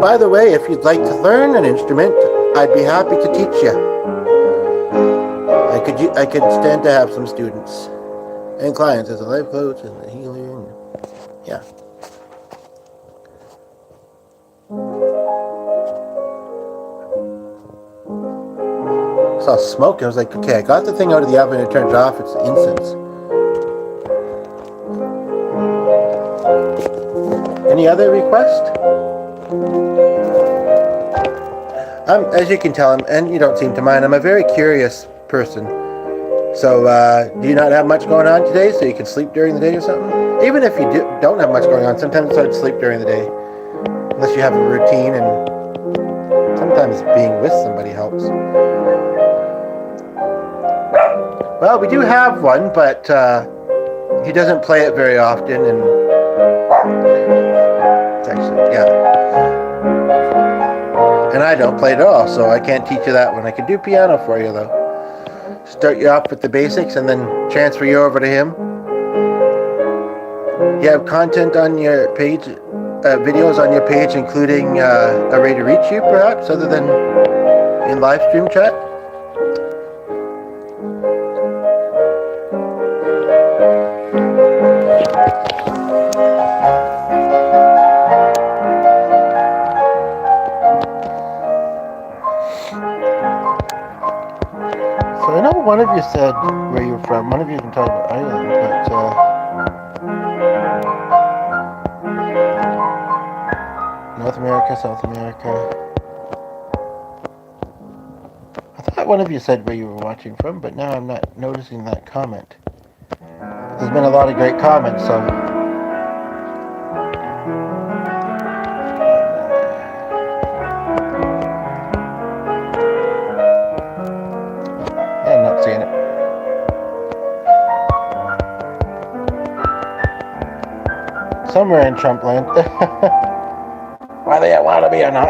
By the way, if you'd like to learn an instrument, I'd be happy to teach you. I could stand to have some students and clients as a life coach and a healer. And, yeah. I saw smoke. I was like, okay, I got the thing out of the oven and turned it off. It's incense. Any other request? As you can tell, and you don't seem to mind, I'm a very curious person. So, do you not have much going on today so you can sleep during the day or something? Even if you don't have much going on, sometimes it's hard to sleep during the day. Unless you have a routine, and sometimes being with somebody helps. Well, we do have one, but he doesn't play it very often, and it's actually, yeah. And I don't play it at all, so I can't teach you that one. I could do piano for you, though. Start you off with the basics and then transfer you over to him. You have content on your page, videos on your page, including a way to reach you, perhaps, other than in live stream chat? So I know one of you said where you're from. One of you can talk about Ireland, but North America, South America. I thought one of you said where you were watching from, but now I'm not noticing that comment. There's been a lot of great comments, so... I'm not seeing it. Somewhere in Trump land. Whether you want to be or not.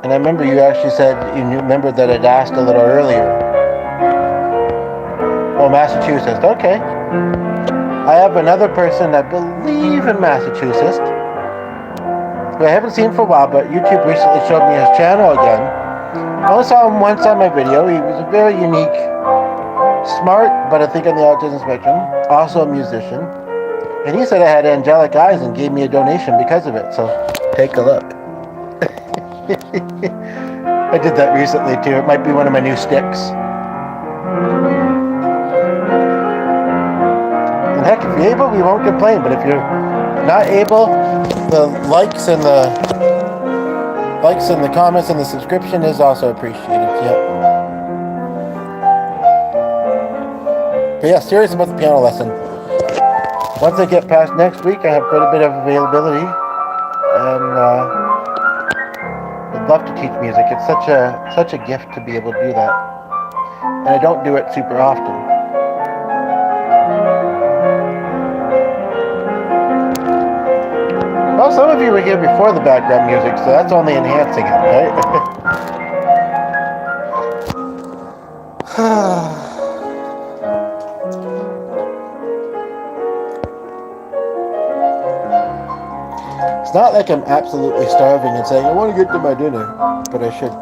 And I remember you actually said, you remembered that I'd asked a little earlier. Oh, Massachusetts, okay. I have another person, I believe in Massachusetts, who I haven't seen for a while, but YouTube recently showed me his channel again. I only saw him once on my video. He was a very unique, smart, but I think on the autism spectrum, also a musician. And he said I had angelic eyes and gave me a donation because of it, so take a look. I did that recently too. It might be one of my new sticks. able, we won't complain. But if you're not able, the likes and the comments and the subscription is also appreciated. Yep. But yeah, serious about the piano lesson. Once I get past next week, I have quite a bit of availability, and I'd love to teach music. It's such a gift to be able to do that, and I don't do it super often. Well, some of you were here before the background music, so that's only enhancing it, right? It's not like I'm absolutely starving and saying, I want to get to my dinner, but I should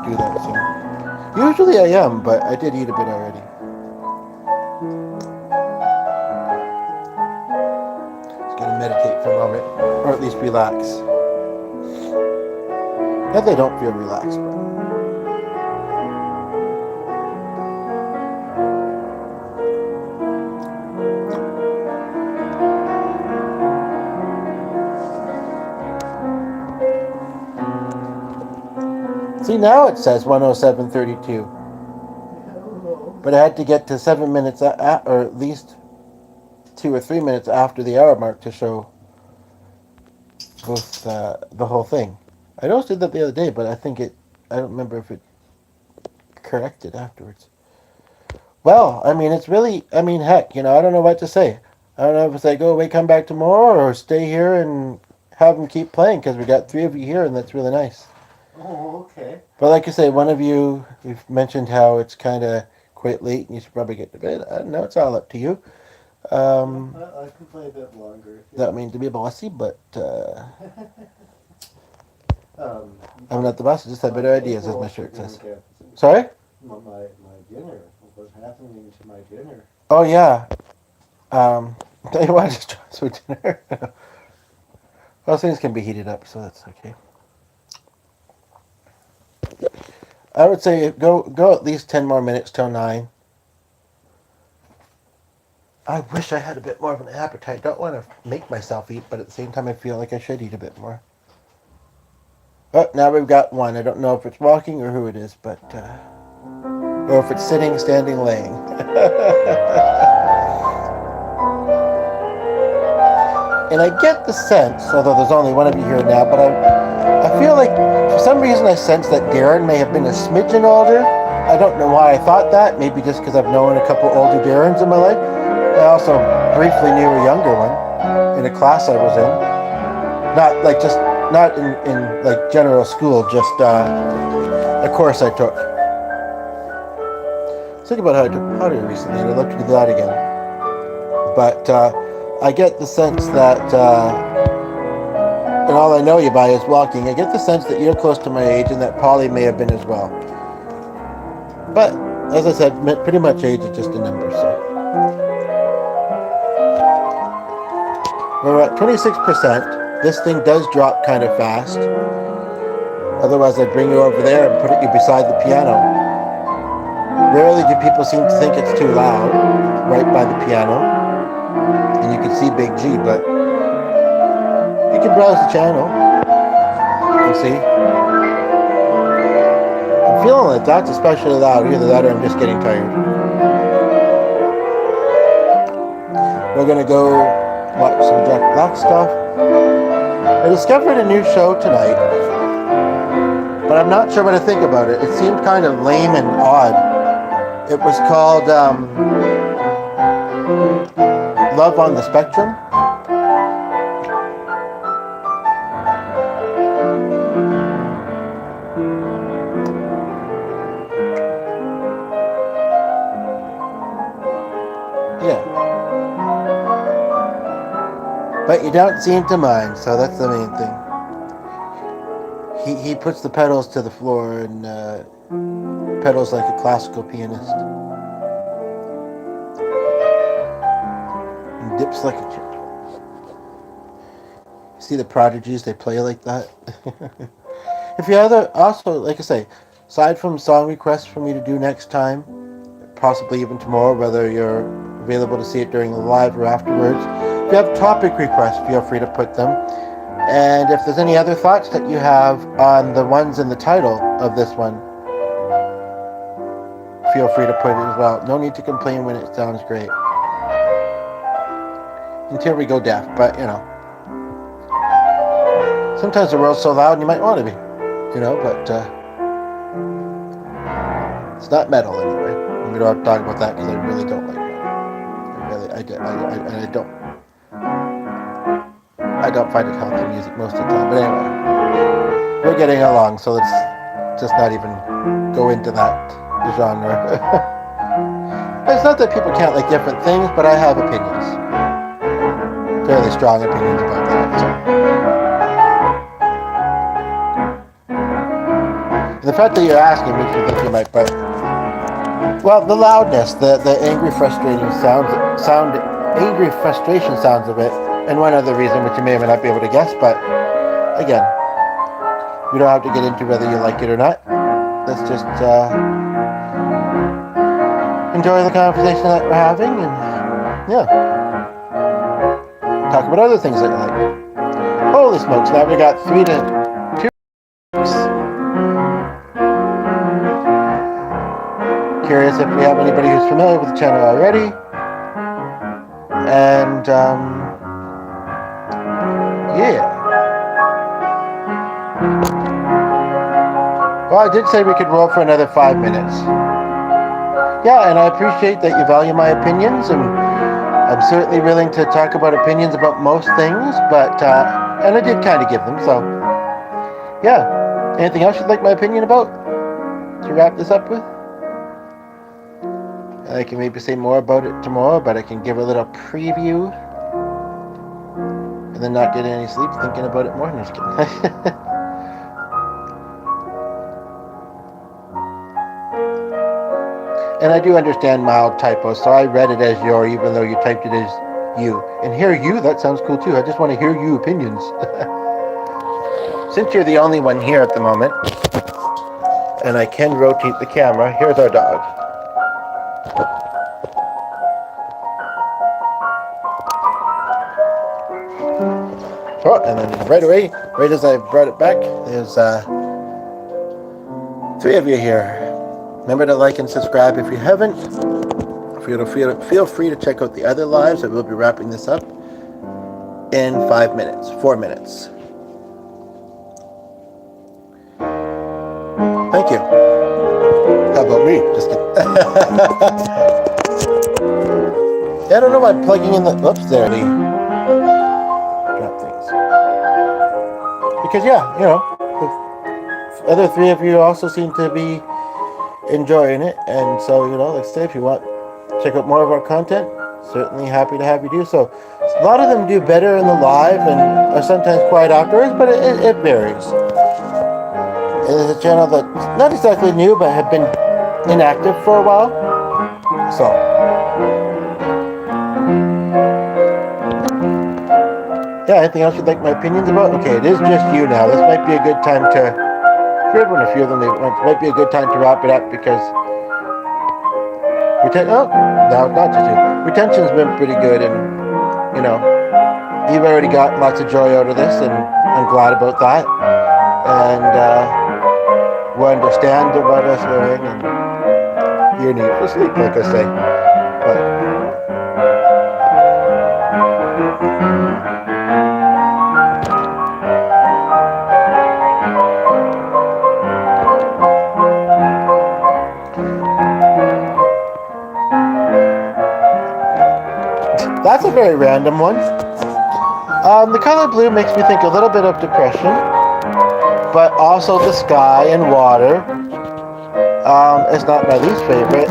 do that soon. Usually I am, but I did eat a bit already. Just gonna meditate for a moment, or at least relax. Not that I don't feel relaxed, but... See, now it says 107:32. But I had to get to 7 minutes, or at least 2 or 3 minutes after the hour mark to show both the whole thing. I noticed did that the other day, but I don't remember if it corrected afterwards. Well, I mean, heck, I don't know what to say. I don't know if it's like, go away, come back tomorrow, or stay here and have them keep playing, because we got 3 of you here, and that's really nice. Oh, okay. But like I say, one of you, you've mentioned how it's kind of quite late and you should probably get to bed. I don't know, it's all up to you. I can play a bit longer. That means to be bossy, but I'm not the boss, I just have better ideas, as my shirt says. Sorry? My dinner. What's happening to my dinner? Oh, yeah. Tell you what, just try some dinner. Well, things can be heated up, so that's okay. I would say go at least 10 more minutes till 9. I wish I had a bit more of an appetite. Don't want to make myself eat, but at the same time I feel like I should eat a bit more. Oh, now we've got one. I don't know if it's walking or who it is, but or if it's sitting, standing, laying. And I get the sense, although there's only one of you here now, but I feel like for some reason I sense that Darren may have been a smidgen older. I don't know why I thought that. Maybe just because I've known a couple older Darrens in my life. I also briefly knew a younger one in a class I was in. Not in like general school, just a course I took. Think about how I took pottery recently, and I'd love to do that again. But I get the sense that, and all I know you by is walking, I get the sense that you're close to my age and that Polly may have been as well. But, as I said, pretty much age is just a number, so. We're at 26%. This thing does drop kind of fast. Otherwise, I'd bring you over there and put you beside the piano. Rarely do people seem to think it's too loud, right by the piano. And you can see Big G, but you can browse the channel and see. I'm feeling like that's especially loud. Either that or I'm just getting tired. We're going to go watch some Jack Black stuff. I discovered a new show tonight, but I'm not sure what to think about it. It seemed kind of lame and odd. It was called Love on the Spectrum. Yeah. But you don't seem to mind, so that's the main thing. He puts the pedals to the floor and pedals like a classical pianist. And dips like a chip. See the prodigies, they play like that. If you also, like I say, aside from song requests for me to do next time, possibly even tomorrow, whether you're available to see it during the live or afterwards. If you have topic requests, feel free to put them. And if there's any other thoughts that you have on the ones in the title of this one, feel free to put it as well. No need to complain when it sounds great. Until we go deaf, but you know. Sometimes the world's so loud and you might want to be, you know, but it's not metal anyway. We don't have to talk about that because I really don't like metal. I don't find it healthy music most of the time. But anyway, we're getting along, so let's just not even go into that genre. It's not that people can't like different things, but I have opinions. Fairly strong opinions about that. So. The fact that you're asking makes me think you might, but well, the loudness, the angry, frustrating angry frustration sounds of it, and one other reason which you may or may not be able to guess, but again, we don't have to get into whether you like it or not. Let's just enjoy the conversation that we're having, and yeah, talk about other things that you like. Holy smokes! Now we got 3 to 2. Curious if we have anybody who's familiar with the channel already. And yeah. Well, I did say we could roll for another 5 minutes. Yeah, and I appreciate that you value my opinions, and I'm certainly willing to talk about opinions about most things, but and I did kind of give them, so yeah. Anything else you'd like my opinion about to wrap this up with? I can maybe say more about it tomorrow, but I can give a little preview and then not get any sleep thinking about it more. No, just kidding. And I do understand mild typos, so I read it as your, even though you typed it as you. And hear you, that sounds cool too. I just want to hear you opinions. Since you're the only one here at the moment, and I can rotate the camera, here's our dog. Oh, and then right away, right as I brought it back, there's 3 of you here. Remember to like and subscribe if you haven't. Feel free to check out the other lives. I will be wrapping this up in 4 minutes. Thank you. How about me? Just kidding. Yeah, I don't know why I'm plugging in the... Oops, there. The drop things. Because, yeah, you know, the other 3 of you also seem to be enjoying it. And so, you know, like I said, if you want to check out more of our content, certainly happy to have you do so. A lot of them do better in the live and are sometimes quiet afterwards, but it varies. It is a channel that's not exactly new, but have been inactive for a while. So, yeah, anything else you'd like my opinions about? Okay, it is just you now. This might be a good time to, heard one a few of them, it might be a good time to wrap it up because no, not just you. Retention's been pretty good, and you know, you've already got lots of joy out of this, and I'm glad about that. And we understand about us wearing, and your need for sleep, like I say. But that's a very random one. The color blue makes me think a little bit of depression, but also the sky and water. It's not my least favorite.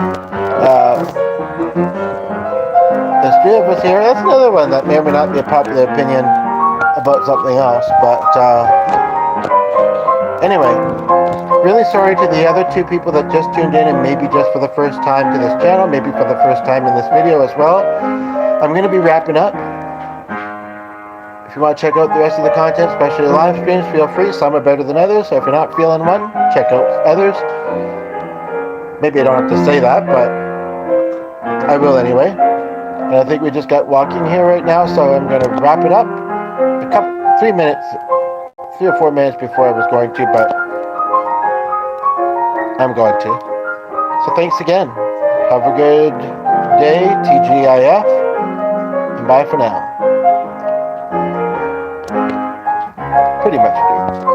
There's 3 of us here. That's another one that may or may not be a popular opinion about something else, but anyway, really sorry to the other 2 people that just tuned in and maybe just for the first time to this channel, maybe for the first time in this video as well. I'm going to be wrapping up. If you want to check out the rest of the content, especially the live streams, feel free. Some are better than others, so if you're not feeling one, check out others. Maybe I don't have to say that, but I will anyway. And I think we just got walking here right now, so I'm going to wrap it up. 3 minutes, 3 or 4 minutes before I was going to, but I'm going to. So thanks again. Have a good day, TGIF, and bye for now. Pretty much do.